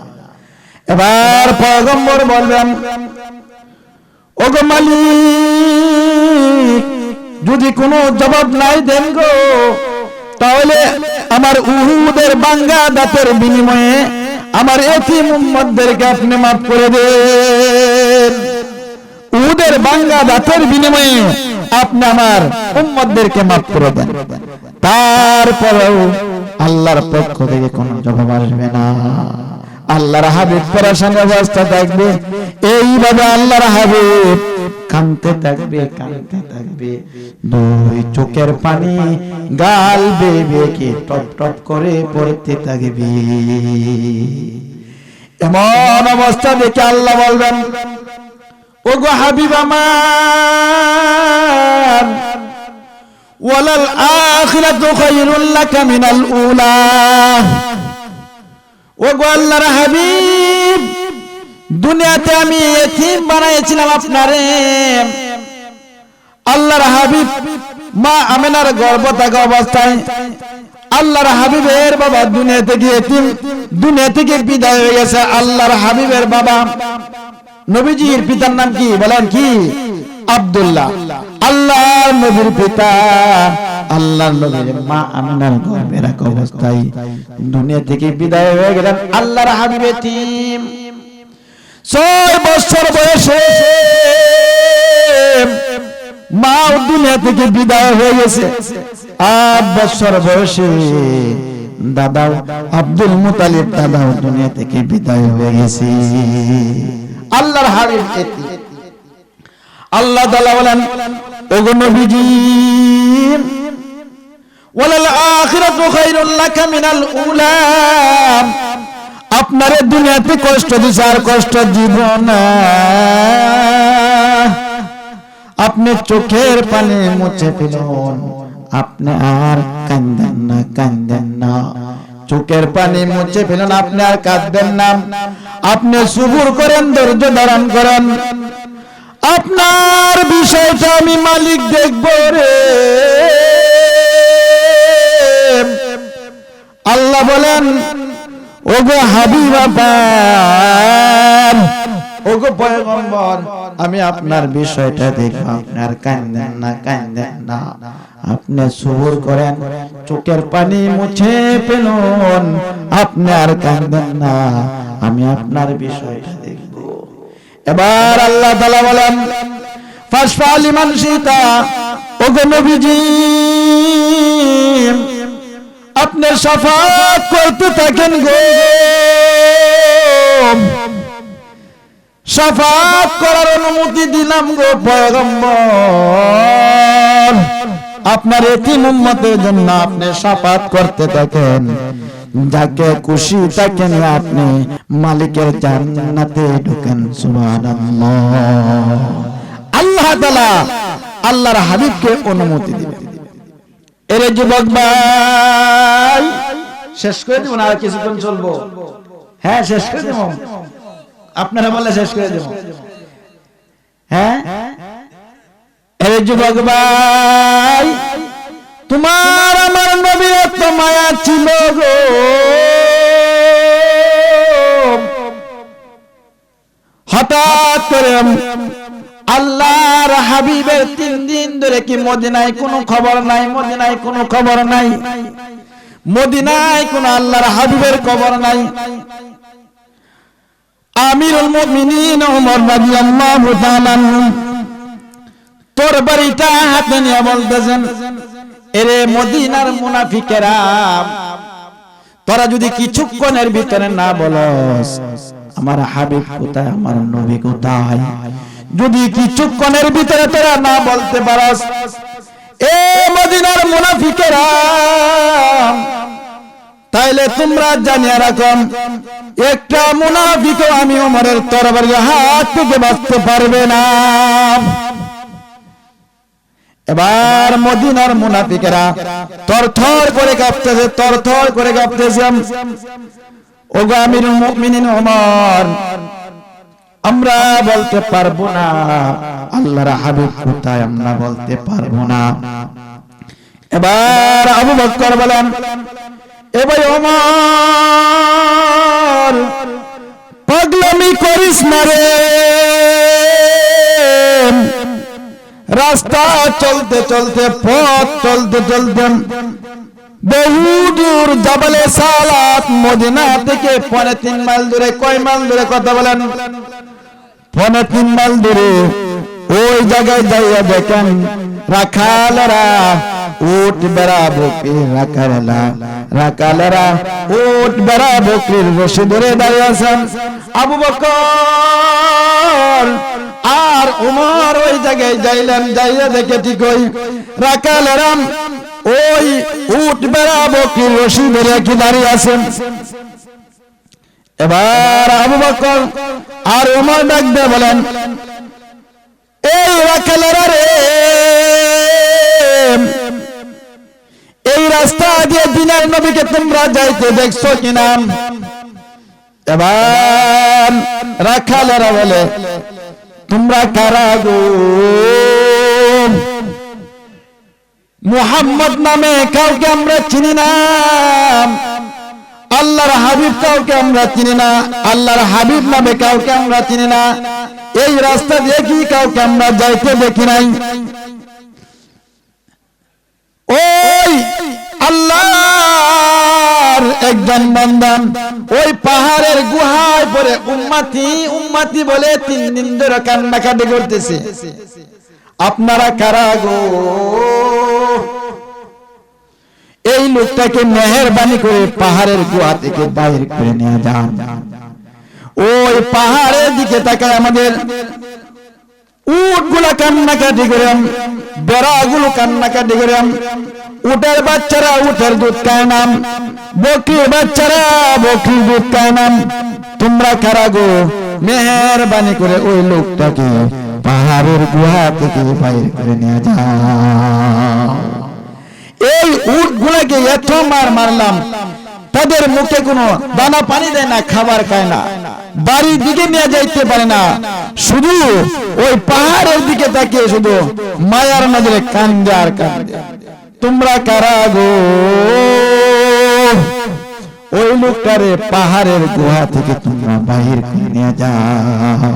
এবার পয়গম্বর বলবেন, ওগো মালিক, যদি কোনো জবাব নাই দেন গো, তাহলে আমার উহুদের ভাঙা দাঁতের বিনিময়ে আমার এতিম উম্মতদেরকে আপনি maaf করে দেন। উহুদের ভাঙা দাঁতের বিনিময়ে আপনি আমার উম্মতদেরকে maaf করে দেন। তারপরেও আল্লাহর পক্ষ থেকে কোনো জবাব আসবে না। আল্লাহর হাবিব পেরেশান অবস্থা থাকবে, এইভাবে আল্লাহর হাবিব কাঁদতে থাকবে, কাঁদতে থাকবে, দুই চোখের পানি গাল বেয়ে বেয়ে টপ টপ করে পড়তে থাকবে। এমন অবস্থা দেখে আল্লাহ বলবেন, ওগো হাবিব আমার, ওয়ালাল আখিরাতু খায়রুল লাকা মিনাল উলা। ওগো আল্লাহর হাবিব, দুনিয়াতে আমি এতিম বানাইছিলাম আপনারে। আল্লাহর হাবিব মা আমিনার গর্ভ থাকা অবস্থায় আল্লাহর হাবিবের বাবা দুনিয়া থেকে এতিম, দুনিয়া থেকে বিদায় হয়ে গেছে। আল্লাহর হাবিবের বাবা নবীজির পিতার নাম কি বলেন? কি? আব্দুল্লাহ। আল্লাহর নবীর পিতা আল্লাহর নবীর মা আমিনার গর্ভে রাখা অবস্থায় দুনিয়া থেকে বিদায় হয়ে গেলেন আল্লাহর হাবিব এতিম। 6 বছর বয়সে মা দুনিয়া থেকে বিদায় হয়ে গেছে। 8 বছর বয়সে দাদা আব্দুল মুতালিব দাদাও দুনিয়া থেকে বিদায় হয়ে গেছে। আল্লাহর হাবিব এতিম। আল্লাহ তাআলা বলেন, ওগো নবীজি, ওয়ালাল আখিরাতু খায়রুল লাকা মিনাল উলা। আপনারে দুনিয়াতে কষ্ট দিছে, আর কষ্ট জীবন আপনি চোখের পানি মুছে ফেলুন, আপনি আর কাঁদেন না, কাঁদেন না, চোখের পানি মুছে ফেলুন, আপনি আর কাঁদবেন না, আপনি সবুর করেন, ধৈর্য ধারণ করেন, আপনার বিষয়টা আমি মালিক দেখব রে। আল্লাহ বলেন, ওগো হাবিব আমার, ওগো পয়গম্বর, আমি আপনার বিষয়টা দেখব, আপনার কাঁদেন না, কাঁদেন না, আপনি সবুর করেন, চোখের পানি মুছে ফেলুন, আপনি আর কাঁদেন না, আমি আপনার বিষয়টা দেখব। এবার আল্লাহ তাআলা বলেন, ফাশফা লিমান শিতা। ওগো নবীজি, আপনি শাফাত করতে থাকেন গো, শাফাত করার অনুমতি দিলাম গো পয়গম্বর। আপনার এতিম উম্মতের জন্য আপনি শাফাত করতে থাকেন, যাকে খুশি তাকে নিয়ে আপনি মালিকের জান্নাতে ঢোকেন। সুবহানাল্লাহ। আল্লাহ তাআলা আল্লাহর হাবিবকে অনুমতি দিবেন। এরে যুবক ভাই, শেষ করে দিব না, আর কিছুক্ষণ চলবো? হ্যাঁ শেষ করে দেব, আপনারা বলে শেষ করে দেব। হ্যাঁ এই যুবক ভাই, তোমার আমার নবীর এত মায়া ছিল গো, হঠাৎ করে আল্লাহর হাবিবের 3 দিন ধরে কি মদিনায় কোনো খবর নাই, মদিনায় কোনো খবর নাই, মদিনায় কোনো আল্লাহর হাবিবের খবর নাই। আমিরুল মুমিনিন ওমর রাদিয়াল্লাহু তাআলা তোর বাড়িটা হাতে নিয়ে বলতেছেন, এরে মদিনার মুনাফিকেরা, তোরা যদি কিছুক্ষণের ভিতরে না বলস আমার হাবিব কোথায়, আমার নবী কোথায়, যদি কিছুক্ষণের ভিতরে তোরা না বলতে পারস, এ মদিনার মুনাফিকেরা, তাইলে তোমরা জানিয়ে রাখো একটা মুনাফিকও আমি ওমরের তরবারির হাত থেকে বাঁচতে পারবে না। এবার মদিনার মুনাফিকেরা তরথর করে কাঁপতেছে, তরথর করে কাঁপতেছে। ওগো আমিরুল মুমিনিন ওমর, আমরা বলতে পারবো না আল্লাহর হাবিব কোথায়, আমরা বলতে পারবো না। এবার আবু বকর বলেন, এ ভাই ওমর, পাগলামি করিস না রে, রাস্তা চলতে চলতে, পথ চলতে চলতে বহু দূর জাবালে সালাত মদিনা থেকে 3.5 মাইল দূরে, কয় মাইল দূরে কথা বলেন, 3.5 মাইল দূরে ওই জায়গায় যাইয়া দেখেন রাখালেরা উট বেড়া বকরি, রাখালেরা উট বেড়া বকরির রশি ধরে দাঁড়িয়ে আছেন। আবু বকর আর ওমর ওই জায়গায় যাইলেন, যাইয়া দেখে ঠিক ওই রাখালেরা ওই উট বেড়া বকরির রশি ধরে কি দাঁড়িয়ে আছেন। এবার আবু বকর আর ওমর ডাক দিয়ে বলেন, এই রাখালেরা রে, এই রাস্তা দিয়ে দিনের নবীকে তোমরা যাইতে দেখছো কিনা? এবার রাখালেরা বলে, তোমরা কারা গো? মুহাম্মদ নামে কাউকে আমরা চিনি না, আল্লাহর হাবিব কাউকে আমরা চিনি না, আল্লাহর হাবিব নামে কাউকে আমরা চিনি না, এই রাস্তা দিয়ে কি কাউকে আমরা যাইতে দেখি নাই। ওই আল্লাহর একজন বান্দা ওই পাহাড়ের গুহায় পড়ে উম্মতি উম্মতি বলে 3 দিন ধরে কান্নাকাটি করতেছে। আপনারা কারা গো? এই লোকটাকে মেহেরবানি করে পাহাড়ের গুহা থেকে বাইরে করে নিয়ে যান। ওই পাহাড়ের দিকে তাকায় আমাদের উটগুলা কান্নাকাটি করে, বেড়াগুলো কান্নাকাটি করে, উটের বাচ্চারা উটের দুধ খায় না, বকরির বাচ্চারা বকরির দুধ খায় না। তোমরা কারা গো? মেহেরবানি করে ওই লোকটাকে পাহাড়ের গুহা থেকে বাইরে করে নিয়ে যাও। এই উটগুলাকে এত মারলাম, তাদের মুখে কোনো দানা পানি দেয় না, খাবার খায় না, বাড়ির দিকে নিয়ে যাইতে পারে না, শুধু ওই পাহাড়ের দিকে তাকিয়ে শুধু মায়ার নজরে কান্দে আর কান্দে। তোমরা কারা গো? ওই লোকটারে পাহাড়ের গুহা থেকে তোমরা বাহির করে নিয়ে যাও।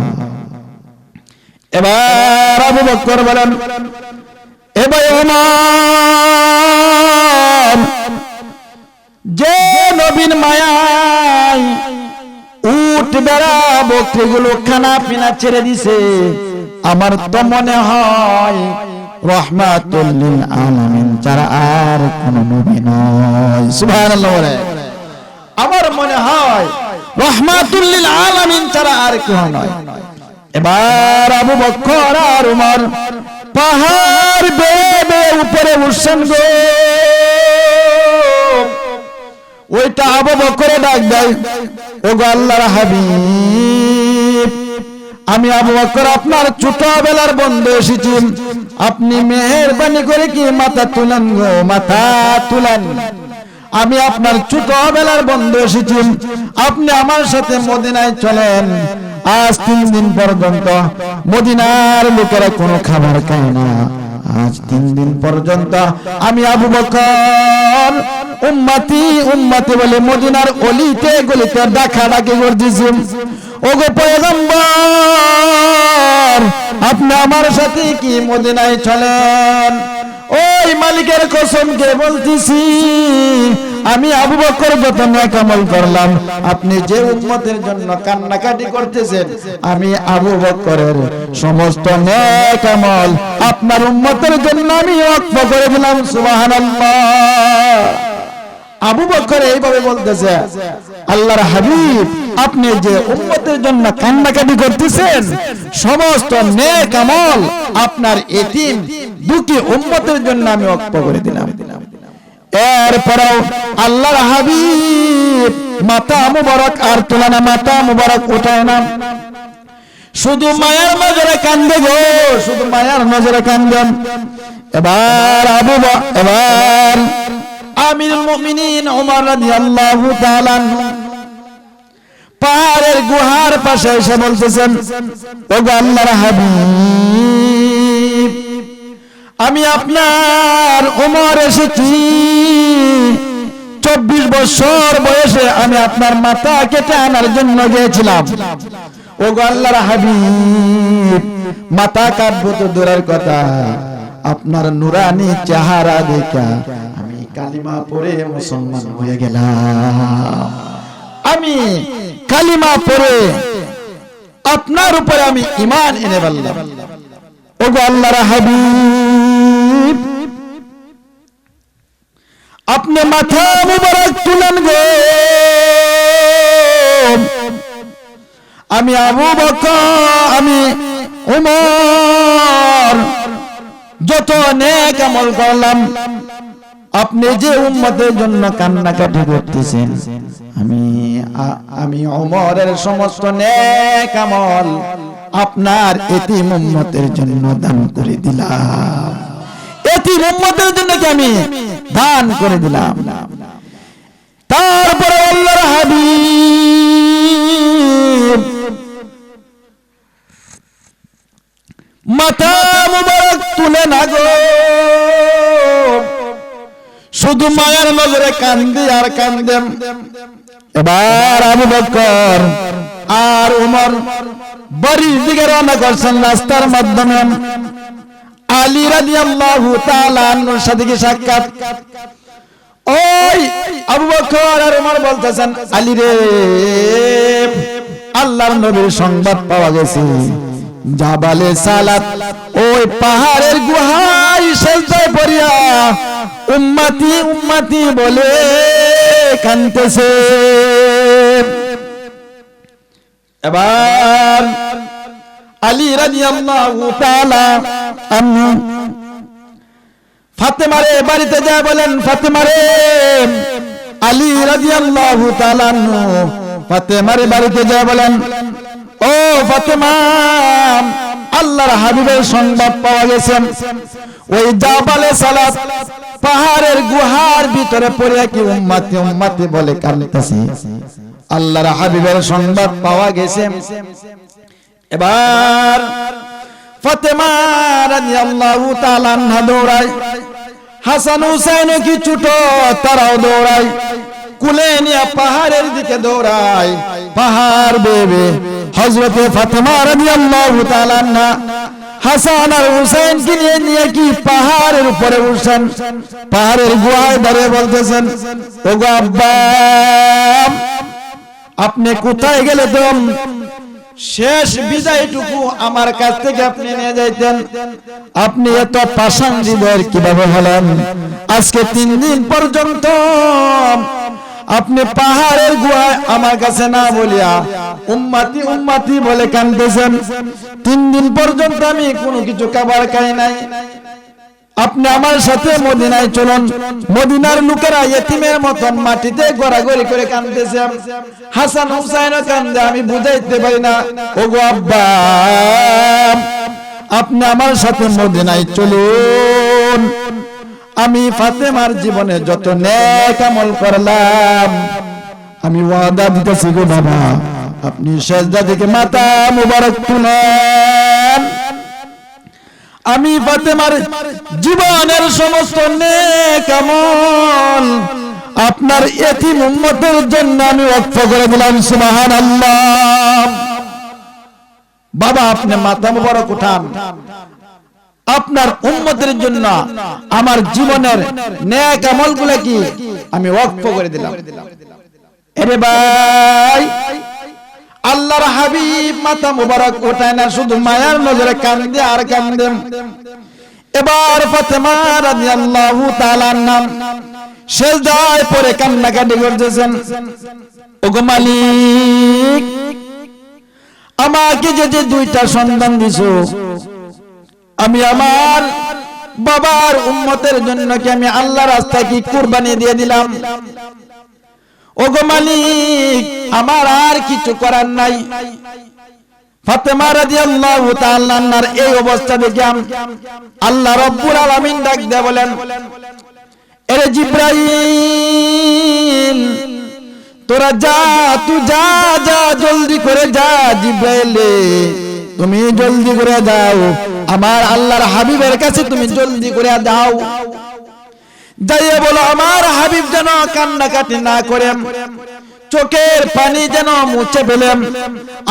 এবার আবু বকর বলেন, এ ভাই ওমর, যে নবীন মায়ায় উট বেড়া বকরিগুলো খানা পিনা ছেড়ে দিছে, আমার তো মনে হয় রহমাতুল লিল আলামিন ছাড়া আর কোন নবী নয়। সুবহানাল্লাহ বলে, আমার মনে হয় রহমাতুল লিল আলামিন ছাড়া আর কেউ নয়। এবার আবু বকর আর উমর পাহাড় বেয়ে উপরে উঠছেন গো। ওইটা আবু বকর ডাক দেয়, ওগো আল্লাহর হাবিব, আমি আবু বকর আপনার ছোটবেলার বন্ধু এসেছি, আপনি মেহেরবানি করে কি মাথা তুলেন গো, মাথা তুলেন। আমি আপনার ছোটবেলার বন্ধু এসেছি, আপনি আমার সাথে মদিনায় চলেন। আজ 3 দিন পর্যন্ত মদিনার লোকেরা কোনো খাবার খায় না। আজ 3 দিন পর্যন্ত আমি আবু বকর উম্মতি উম্মতি বলে মদিনার অলিতে গলিতে ডাকাডাকি করতেছি। ওগো পয়গম্বর, আপনি আমার সাথে কি মদিনায় চলেন? ওই মালিকের কসমকে বলতেছি, আমি আবু বকর যত নেক আমল করলাম, আপনি যে উম্মতের জন্য কান্নাকাটি করতেছেন, আমি আবু বকরের সমস্ত নেক আমল আপনার উম্মতের জন্য আমি ওয়াকফ করে দিলাম। সুবহানাল্লাহ। আবু বকর এইভাবে বলতেছে, আল্লাহর হাবিব, আপনি যে উম্মতের জন্য কান্নাকাটি করতেছেন, সমস্ত নেক আমল আপনার এতিম দুঃখী উম্মতের জন্য আমি ওয়াকফ করে দিলাম। এরপরেও আল্লাহর হাবিব মাথা মুবারক আর তুলনা মাথা মুবারক উঠায় না, শুধু মায়ার নজরে কান্দে গো, শুধু মায়ার নজরে কান্দেন। এবার এবার আমিরুল মুমিনিন ওমর রাদিয়াল্লাহু তাআলা পাহাড়ের গুহার পাশে এসে বলতেছেন, ওগো আল্লাহর হাবিব, আমি আপনার ওমর এসেছি, 24 বছর বয়সে আমি আপনার মাথা কেটে আনার জন্য গিয়েছিলাম। ওগো আল্লাহর হাবিব, মাথা কাটবো তো দূরের কথা, আপনার নুরানি চেহারা দেখা আমি কালিমা পড়ে মুসলমান হয়ে গেলাম। আমি কালিমা পড়ে আপনার উপরে আমি ঈমান এনে ফেললাম। ওগো আল্লাহর হাবিব, আপনি মাথা মুবারক তুলেন গো, আমি আবু বকর, আমি ওমর যত নেক আমল করলাম, আপনি যে উম্মতের জন্য কান্নাকাটি করতেছেন, আমি ওমরের সমস্ত নেক আমল আপনার এতিম উম্মতের জন্য দান করে দিলাম। এতিম উম্মতের জন্য কি আমি দান করে দিলাম। তারপরে আল্লাহর হাবিব মাথা মুবারক তুলে না গো, শুধু মায়ের নজরে কান্দে আর কান্দেন। এবার আবু বকর আর ওমর বাড়ির দিকে রওনা করছেন। রাস্তার মাধ্যমে আলী রাদিয়াল্লাহু তাআলা আনহুর সাথে কি সাক্ষাৎ। ওই আবু বকর আর ওমর বলতেছেন, আলী রে, আল্লাহর নবীর সংবাদ পাওয়া গেছে, জাবালে সালাত ওই পাহাড়ের গুহায় সেজদায় পড়িয়া উম্মতি উম্মতি বলে কাঁদতেছে। এবার আলী রাদিয়াল্লাহু তাআলা আনহু ফাতেমারে বাড়িতে যায় বলেন, ফাতেমারে, আলী রাদিয়াল্লাহু তাআলা আনহু ফাতেমারে বাড়িতে যায় বলেন, ও ফাতেমা, আল্লাহর হাবিবের সংবাদ পাওয়া গেছে, ওই জাবালে সালাত পাহাড়ের গুহার ভিতরে পড়ে কি উম্মতি উম্মতি বলে কাঁদতেছে। আল্লাহর হাবিবের সংবাদ পাওয়া গেছে। এবার ফাতেমা রাদিয়াল্লাহু তাআলা আনহা দৌড়ায়, হাসান হুসাইন কি ছোট, তারাও দৌড়ায়, কুলে নিয়ে পাহাড়ের দিকে দৌড়ায়। পাহাড় বেয়ে হযরতে ফাতেমা রাদিয়াল্লাহু তাআলা আনহা হাসান আর হুসাইনকে নিয়ে কি পাহাড়ের উপরে উঠছেন। পাহাড়ের গুহায় দাঁড়িয়ে বলতেছেন, ওগো আব্বা, আপনি কোথায় গেলে তো শেষ বিদায়টুকু আমার কাছ থেকে আপনি নিয়ে যাইতেন। আপনি এত পাষাণ হৃদয়ের কিভাবে হলেন? আজকে 3 দিন পর্যন্ত আপনি পাহাড়ের গুহায় আমার কাছে না বলিয়া উম্মতি উম্মতি বলে কাঁদতেছেন। 3 দিন পর্যন্ত আমি কোনো কিছু খাবার খাই নাই। আপনি আমার সাথে মদিনায় চলুন। মদিনার লোকেরা ইতিমের মতন মাটিতে গড়াগড়ি করে কাঁদতেছে। হাসান হুসাইনও কান্দে, আমি বুঝাইতে পারি না। ওগো আব্বা, আপনি আমার সাথে মদিনায় চলুন। আমি ফাতেমার জীবনে যত নেক আমল করলাম, আমি ওয়াদা দিতেছি গো বাবা, আপনি সেজদা থেকে মাথা মুবারক তুলেন, আমি ফাতেমার জীবনের সমস্ত নেক আমল আপনার এতিম উম্মতের জন্য আমি ওয়াকফ করে দিলাম। সুবহানাল্লাহ। বাবা আপনি মাথা মুবারক উঠান, আপনার উম্মতের জন্য আমার জীবনের নেক আমলগুলো কি আমি ওয়াকফ করে দিলাম। আরে ভাই, আল্লাহর হাবিব মাথা মুবারক উঠায় না, শুধু মায়ার নজরে কান্দে আর কান্দে। এবার ফাতেমা রাদিয়াল্লাহু তাআলা নাম সেজদায় পড়ে কান্নাকাটি করতেছেন, ওগো মালিক, আমাকে যে দুইটা সন্তান দিছো, আমি আমার বাবার উম্মতের জন্য কি আমি আল্লাহর রাস্তায় কি কুরবানি দিয়ে দিলাম। ওগো মালিক, আমার আর কিছু করার নাই। ফাতেমা রাদিয়াল্লাহু তাআলা আনহার এই অবস্থা দেখে আল্লাহ রাব্বুল আলামিন ডাক দিয়ে বলেন, এরে জিবরাইল, তোরা যা, তুই যা যা, জলদি করে যা। জিবরাইল তুমি জলদি করে যাও, আমার আল্লাহর হাবিবের কাছে তুমি জলদি করে যাও, যাইয়ে বলো আমার হাবিব যেন কান্নাকাটি না করে, চোখের পানি যেন মুছে ফেলেন।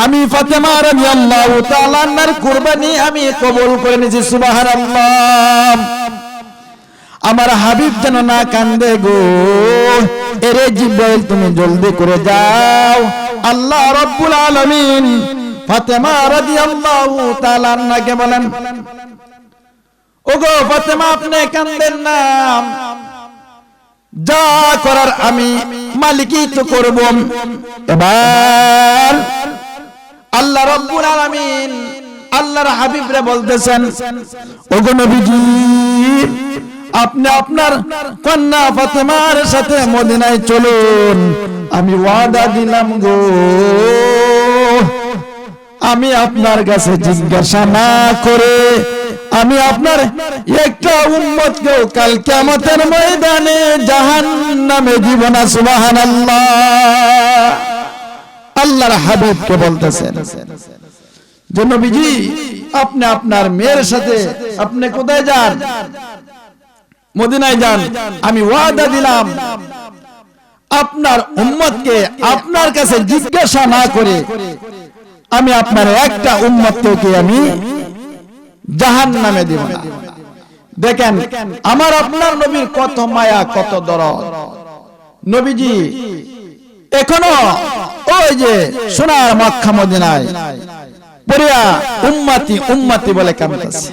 আমি ফাতেমা রাদিয়াল্লাহু তাআলা আনহার কুরবানি আমি কবুল করে নিয়েছি। সুবহানাল্লাহ। আমার হাবিব যেন না কান্দে গো। এরে জিবরাইল তুমি জলদি করে যাও। আল্লাহ রাব্বুল আলামিন ফাতেমা রাদিয়াল্লাহু তাআলা আনহাকে বলেন, ওগো ফাতেমা আপনি কান্দেন না, যা করার আমি মালিকই তো করব। এবার আল্লাহ রাব্বুল আলামিন আল্লাহর হাবিবরে বলতেছেন, ওগো নবীজি, আপনি আপনার কন্যা ফাতেমার সাথে মদিনায় চলুন। আমি ওয়াদা দিলাম গো, আমি আপনার কাছে জিজ্ঞাসা না করে আমি আপনার একটা উম্মতকেও কাল কিয়ামতের ময়দানে জাহান্নামে দিব না। সুবহানাল্লাহ। আল্লাহর হাবিবকে বলতেছেন যে নবীজি, আপনি আপনার মেয়ের সাথে আপনি কোথায় যান? মদিনায় যান। আমি ওয়াদা দিলাম আপনার উম্মতকে আপনার কাছে জিজ্ঞাসা না করে আমি আপনার একটা উম্মতকে আমি জাহান্নামে দিব না। দেখেন আমার আপনার নবীর কত মায়া, কত দরদ। নবীজি এখনো ওই যে সোনার মক্কা মদিনায় পড়িয়া উম্মতি উম্মতি বলে কাঁদতেছে,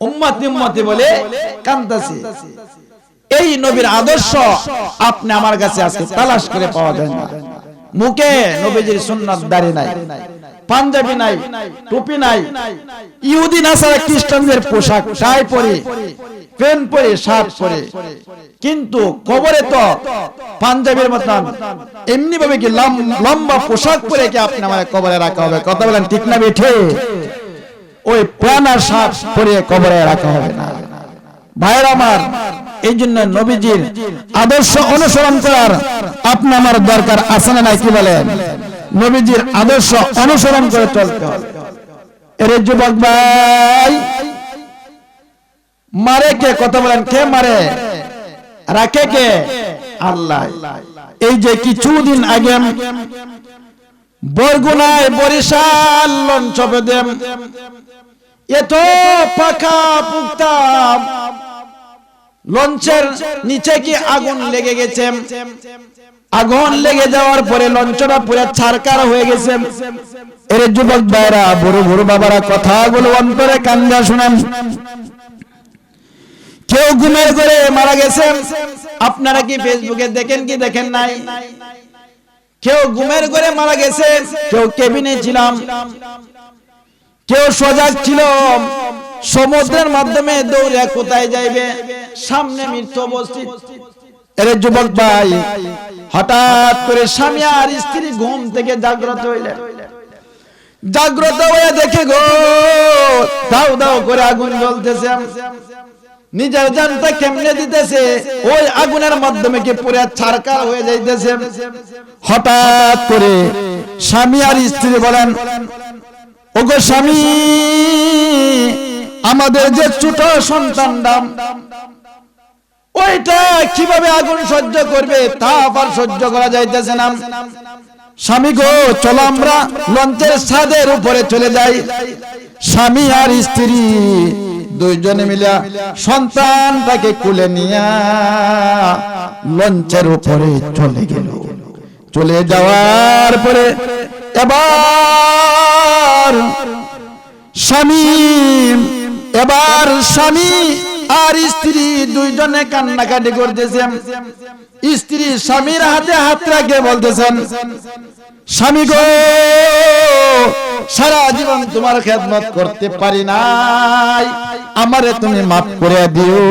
উম্মতি উম্মতি বলে কাঁদতেছে। এই নবীর আদর্শ আপনি আমার কাছে আজকে তালাশ করে পাওয়া যায় না। মুখে নবীজির সুন্নাত দাড়ি নাই, পাঞ্জাবি নাই, টুপি নাই, ইহুদি নাসারা খ্রিস্টানদের পোশাক টাই পরে, প্যান্ট পরে, শার্ট পরে, কিন্তু কবরে তো পাঞ্জাবির মতন এমনি ভাবে কি লম্বা পোশাক পরে কি আপনি আমার কবরে রাখা হবে? কথা বলেন ঠিক না বেঠে? ওই প্যান্ট আর শার্ট পরে কবরে রাখা হবে না। ভাইরা আমার, এই জন্য নবীজির আদর্শ অনুসরণ করার আপনি আমার দরকার আছে না নাই? কি বলেন? নবীজির আদর্শ অনুসরণ করে চলতে হবে। এর যুবক ভাই, মারে কে? কথা বলেন, কে মারে? রাখে কে? আল্লাহ। এই যে কিছুদিন আগে বরগুনায় বরিশাল লঞ্চপদে এত পাকা পুক্তা লঞ্চের নিচে কি আগুন লেগে গেছে। আগুন লেগে যাওয়ার পরে লঞ্চটা পুরো ছারকার হয়ে গেছে। এর যুবক ভাইরা, বড় বড় বাবারা কথাগুলো অন্তরে কান্দা শুনেন। কেউ ঘুমের ঘরে মারা গেছে, আপনারা কি ফেসবুকে দেখেন কি দেখেন নাই? কেউ ঘুমের ঘরে মারা গেছে, কেউ কেবিনে ছিলাম, কেউ সজাগ ছিল সমুদ্রের মাধ্যমে দৌড়ে কোথায় যাইবে, সামনে মৃত্যু উপস্থিত। এর যুবক ভাই, হঠাৎ করে স্বামী আর স্ত্রী ঘুম থেকে জাগ্রত হইলেন। জাগ্রত হয়ে দেখে গো দাউ দাউ করে আগুন জ্বলতেছে। নিজের জানটা কেমনে দিতেছে, ওই আগুনের মাধ্যমে কি পুরো ছারখার হয়ে যাইতেছে। হঠাৎ করে স্বামী আর স্ত্রী বলেন, ওগো স্বামী, আমাদের যে ছোট সন্তানটা ওইটা কিভাবে আগুন সহ্য করবে, তাপ আর সহ্য করা যাইতেছে না। স্বামী গো, চলো আমরা লঞ্চের ছাদের উপরে চলে যাই। স্বামী আর স্ত্রী দুইজনে মিলে সন্তানটাকে কুলে নিয়ে লঞ্চের উপরে চলে গেল। চলে যাওয়ার পরে এবার স্বামী আর স্ত্রী দুইজনে কান্নাকাটি করতেছেন। স্ত্রী স্বামীর হাতে হাত রেখে বলতেছেন, স্বামী গো, সারা জীবন তোমার খেদমত করতে পারি নাই, আমারে তুমি মাফ করে দিও,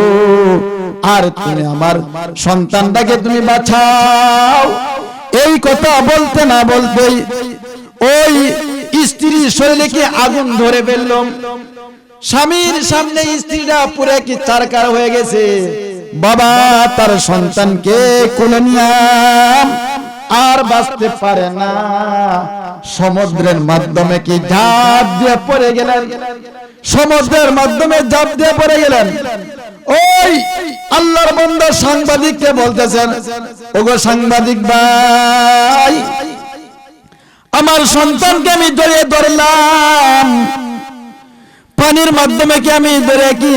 আর তুমি আমার সন্তানটাকে তুমি বাঁচাও। এই কথা বলতে না বলতেই ওই স্ত্রীর শরীরে কি আগুন ধরে ফেলল। স্বামীর সামনে স্ত্রীরা পুরো কি চারকার হয়ে গেছে। বাবা তার সন্তানকে কোলে নিয়ে আর বাঁচতে পারে না, সমুদ্রের মাধ্যমে কি ঝাঁপ দিয়ে পড়ে গেলেন। সমুদ্রের মাধ্যমে ঝাঁপ দিয়ে পড়ে গেলেন। ওই আল্লাহর বান্দা সাংবাদিককে বলতেছেন, ওগো সাংবাদিক ভাই, আমার সন্তানকে আমি জড়িয়ে ধরলাম, পানির মাধ্যমে কি আমি ধরে কি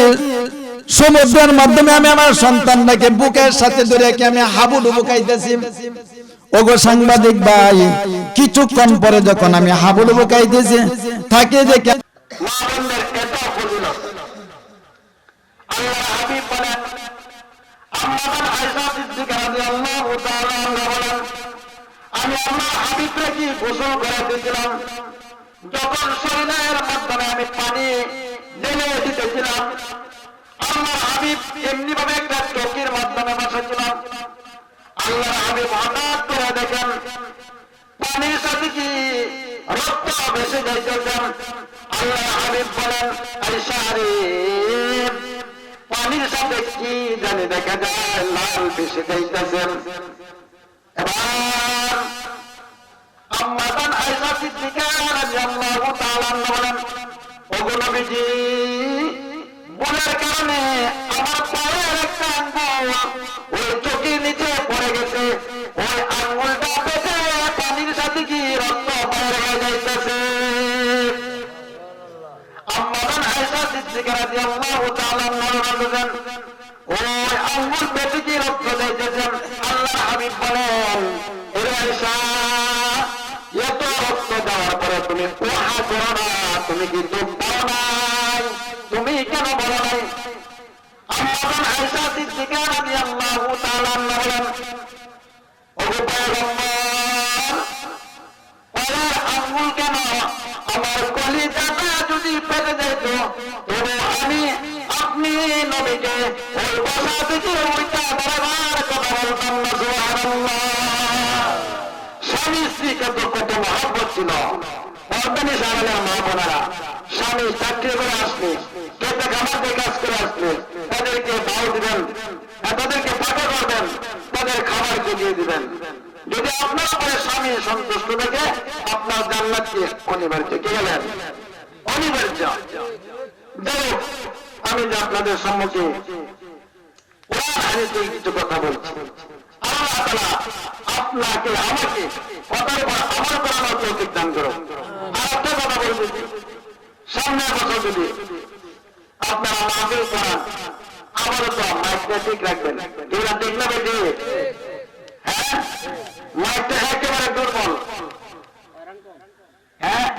সমুদ্রের মাধ্যমে আমি আমার সন্তানটাকে বুকের সাথে ধরে কি আমি হাবুডুবু খাইতেছি। ওগো সাংবাদিক ভাই, কিছুক্ষণ পরে যখন আমি হাবুডুবু খাইতেছি থাকে দেখে আমি আমার হাবিবকে কি গোসল করে দিয়েছিলাম, যখন শরীরের মাধ্যমে আমি পানি ঢেলে দিতেছিলাম, আল্লাহ হাবিব এমনি ভাবে একটা চোখের মাধ্যমে বসেছিলাম। আল্লাহ হাবিব হঠাৎ করে দেখেন পানির সাথে কি রক্ত ভেসে যাইতেছেন। আল্লাহ হাবিব বলেন, আয়েশা রে, পানির সাথে কি জানি দেখা যায় লাল ভেসে যাইতেছেন। এবার আম্মাজান আয়েশা সিদ্দিকা রাদিয়াল্লাহু তাআলা বলেন, ওগো নবীজি, ভুলের কারণে আমার পায়ের একটা আঙ্গুল ওই চোখের নিচে পড়ে গেছে, ওই আঙ্গুলটা পেটে পানির সাথে কি রক্ত বের হয়ে যাইতেছে। আম্মাজান আয়েশা সিদ্দিকা রাদিয়াল্লাহু তাআলা বলেন, ওই আঙ্গুল পেটে কি রক্ত যাইতেছেন। আল্লাহর হাবিব বলেন, ওরে আয়েশা, এত রক্ত দেওয়ার পরে তুমি ওহা করো না, তুমি কি দুঃখ পাও নাই, তুমি কেন বলো নাই? আম্মাজান আয়েশা সিদ্দিকা রাদিয়াল্লাহু তাআলা বলেন, ওগো পয়গম্বর, ওই আঙ্গুল কেন, আমার কলিজাটা যদি পেটে যেত তবে আমি আপনি নবীকে ওই বসা থেকে ওইটা বারবার কথা বলতাম না। সুবহানাল্লাহ। স্বামী স্ত্রীকে তো কত মহব্বত ছিল। পর্দানি সারালের মা বোনেরা, স্বামী চাকরি করে আসলে, খেতে খামার কাজ করে আসলে তাদেরকে ভাও দিবেন, তাদেরকে পাকা করবেন, তাদের খাবার জুগিয়ে দিবেন। যদি আপনার উপরে স্বামী সন্তুষ্ট থাকে, আপনার জান্নাত কি অনিবার্য। কি বলেন? অনিবার্য। যাই হোক, আমি যে আপনাদের সম্মুখে কোরআন হাদিসে কিছু কথা বলছি, আল্লাহ তাআলা আপনাকে আমাকে কথার উপর আমল করার তৌফিক দান করুন। আর একটা কথা বলতেছি, সামনের বছর যদি আপনারা মাহফিল করান, আমারও তো মাইকটা ঠিক রাখবেন। এগুলা ঠিক না বেশি? হ্যাঁ, মাইকটা একেবারে দুর্বল। হ্যাঁ,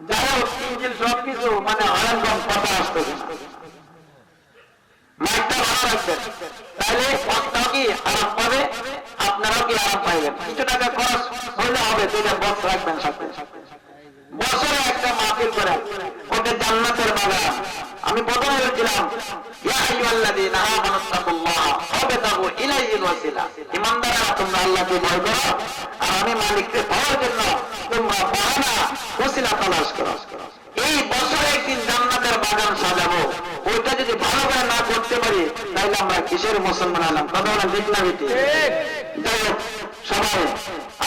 যাই হোক, ইঞ্জিল সবকিছু মানে হয়রান কথা আসতেছে না। মাইকটা ভালো রাখবেন, তাহলে কথাও কি আরাম পাবে, আপনারাও কি আরাম পাইবেন। কিছু টাকা খরচ হইলে হবে, দুইটা বক্স রাখবেন সাথে। বছরে একটা মাহফিল করে ওকে জান্নাতের বাগান। আমি প্রথমে বলছিলাম, ইয়া আইয়ুহাল্লাযীনা আমানুত্তাকুল্লাহ ওয়াবতাগু ইলাইহিল ওয়াসিলা, ঈমানদাররা তোমরা আল্লাহকে ভয় করো, আর আমি মালিককে পাওয়ার জন্য তোমরা বাহানা ওসিলা তালাশ করো। এই বছরে একদিন জান্নাতের বাগান সাজাবো, ওইটা যদি ভালো করে না করতে মুসলমান আলাম, কথা বলেন ঠিক না বেটি? যাই হোক, সবাই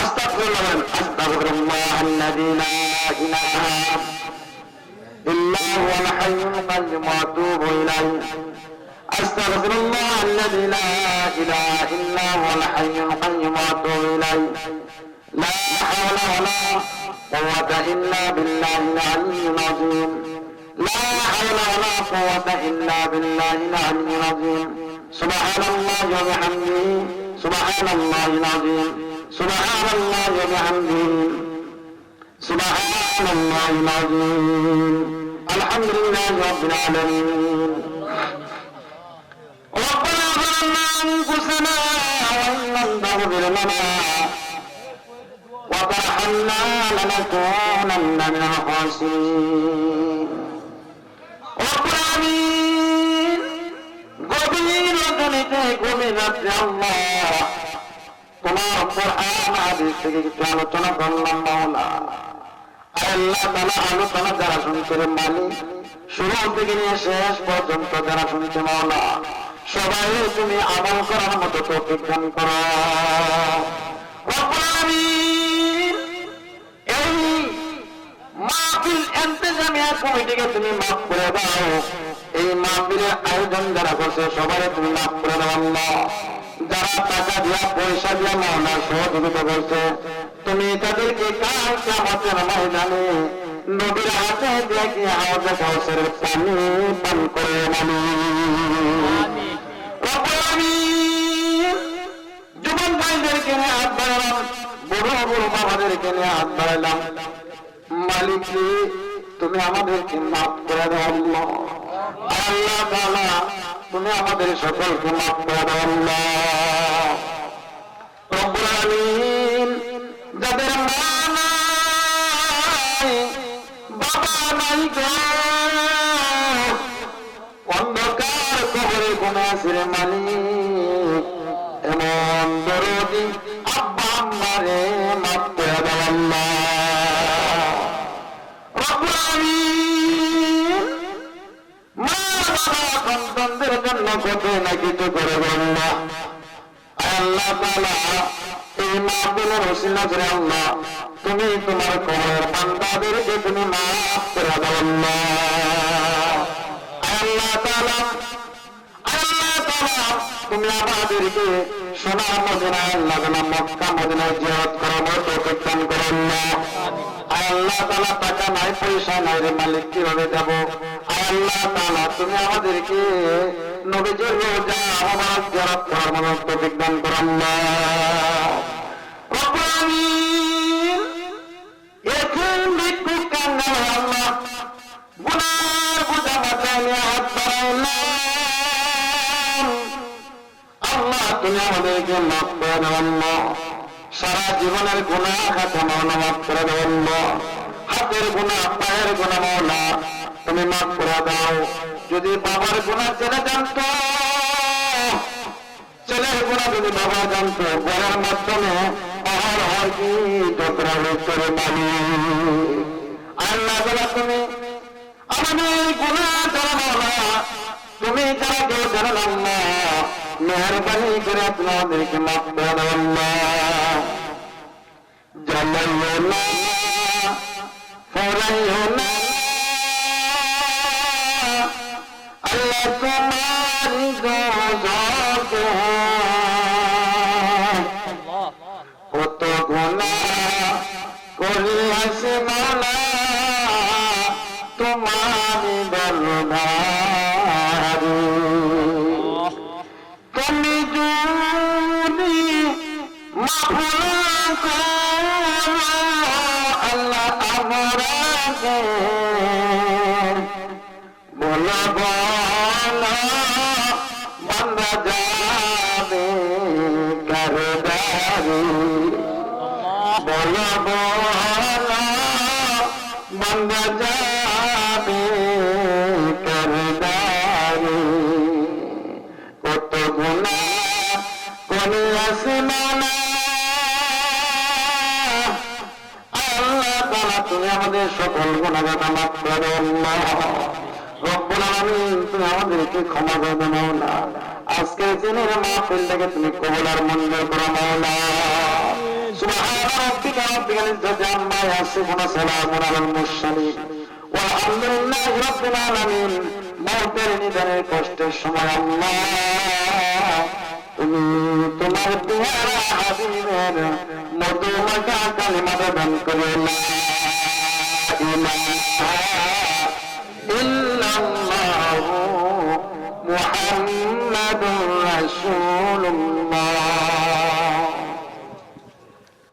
আস্তাগফিরুল্লাহ বলেন, আস্তাগফিরুল্লাহাল্লাযী লা ইলাহা ইল্লা হুয়াল হাইয়ুল কাইয়্যুম ওয়া আতুবু ইলাইহি। আস্তাগফিরুল্লাহাল্লাযী লা ইলাহা ইল্লা হুয়াল হাইয়ুল কাইয়্যুম ওয়া আতুবু ইলাইহি। লা হাওলা ওয়ালা কুওয়াতা ইল্লা বিল্লাহিল আলিয়্যিল আযীম। لا حول ولا قوة إلا بالله العلي العظيم. سبحان الله وبحمده سبحان الله العظيم. سبحان الله وبحمده سبحان الله العظيم. الحمد لله رب العالمين. ربنا ظلمنا أنفسنا وإن لم تغفر لنا وترحمنا لنكونن من الخاسرين. গভীর রজনীতে গভীর রাত্রে আল্লাহ তোমার কোরআন হাদিস থেকে কিছু আলোচনা করলাম মাওলা। আল্লাহ তাআলা আলোচনা যারা শুনছে মালিক, শুরু থেকে নিয়ে শেষ পর্যন্ত যারা শুনছে মাওলা, সবাই তুমি আমল করার মতো তৌফিক দান করো রব্বুল আলামিন। এই মাহফিল ইন্তেজামিয়া কমিটিকে তুমি মাফ করে দাও। এই মাহফিলের আয়োজন যারা করছে সবাই তুমি মাফ করে দাও আল্লাহ। যারা টাকা দিয়া পয়সা দিয়া মাওলা সহযোগিতা করছে, তুমি তাদেরকে কাল কিয়ামতের ময়দানে নবীর হাতে দিয়ে কি হাওজে কাউসারের পানি পান করে মানি রব্বুল আলামিন। যুবক ভাইদেরকে নিয়ে হাত বাড়ালাম, বুড়ো বুড়ো বাবাদেরকে নিয়ে হাত বাড়ালাম। মালিক তুমি আমাদেরকে মাফ করে দাও আল্লাহ। আল্লাহ তাআলা তুমি আমাদের সকলকে মাফ করে দাও আল্লাহ রব্বুল আলামিন। যাদের মা নাই বাবা নাই গো, অন্ধকার কবরে ঘুমাছে রে মালিক, এমন দরদি আব্বা আম্মারে মাফ করে দাও আল্লাহ রব্বুল আলামিন। মা বাবা সন্তানদের জন্য কত না কিছু করে আল্লাহ। আল্লাহ তাআলা এই মাহফিলের ওসিলা করে আল্লাহ তুমি তোমার কবরের বান্দাদেরকে তুমি মাফ করে দাও আল্লাহ। আল্লাহ তাআলা তুমি আমাদেরকে সোনার মদিনায় আল্লাহ তাআলা মক্কা মদিনায় জিয়ারত করার মতো তৌফিক দান করো আল্লাহ। আল্লাহ তাআলা টাকা নাই পয়সা নাই রে মালিক, কিভাবে যাব? আল্লাহ তাআলা তুমি আমাদেরকে নবীজির রোজা মুবারক জিয়ারত করার মতো তৌফিক দান করো আল্লাহ রব্বুল আলামিন। এখন ভিক্ষুক কান্না আল্লাহ গুনার বোঝা মাথায় নিয়ে হাত বাড়াইলাম আল্লাহ, তুমি আমাদেরকে মাফ করে দাও আল্লাহ। সারা জীবনের গুনাহ খাতা মাওলা মাফ করে দাও আল্লাহ। হাতের গুনাহ পায়ের গুনাহ মাওলা তুমি মাফ করে দাও। যদি বাবার গুনাহ ছেলে জানতো, ছেলের গুনাহ যদি বাবা জানতো, বলার মাধ্যমে পাহাড় হয় কি টকরা করে পানি। আল্লাহ তাআলা তুমি আমাদের গুনাহ যারা মাওলা তুমি যারা কেউ জানো আল্লাহ, মেহরবানি করে আপনাদেরকে মাফ করে দাও আল্লাহ। জ্বালাইও না ফরাইও না আল্লাহ তোমার গজবে কত গুনাহ করিয়াছে মাওলা তোমার দরবারে। তুমি যদি মাফ করো আল্লাহ আমরাকে বলো বলো বান্দা যাবে কারদারি, বলো বলো বান্দা যাবে কারদারি। কত গুনাহ করিয়াছে মাওলা আল্লাহ তাআলা তুমি আমাদের সকল গুনাহগাতা মাফ করে দাও আল্লাহ রব্বুল আলামিন। তুমি আমাদেরকে ক্ষমা করে দাও মাওলা। আজকের দিনের মাহফিল থেকে তুমি কবুল আর মঞ্জুর করো মাওলা। সুবহান রাব্বিকা রাব্বিল ইজ্জাতি আম্মা ইয়াসিফুন ওয়া সালামুন আলাল মুরসালিন ওয়ালহামদুলিল্লাহি রাব্বিল আলামিন। মওতের নিদানের কষ্টের সময় আল্লাহ তুমি তোমার পেয়ারা হাবিবের মধুমাখা কালিমা দান করে লা ইলাহা ইল্লাল্লাহু মুহাম্মাদুর রাসূলুল্লাহ।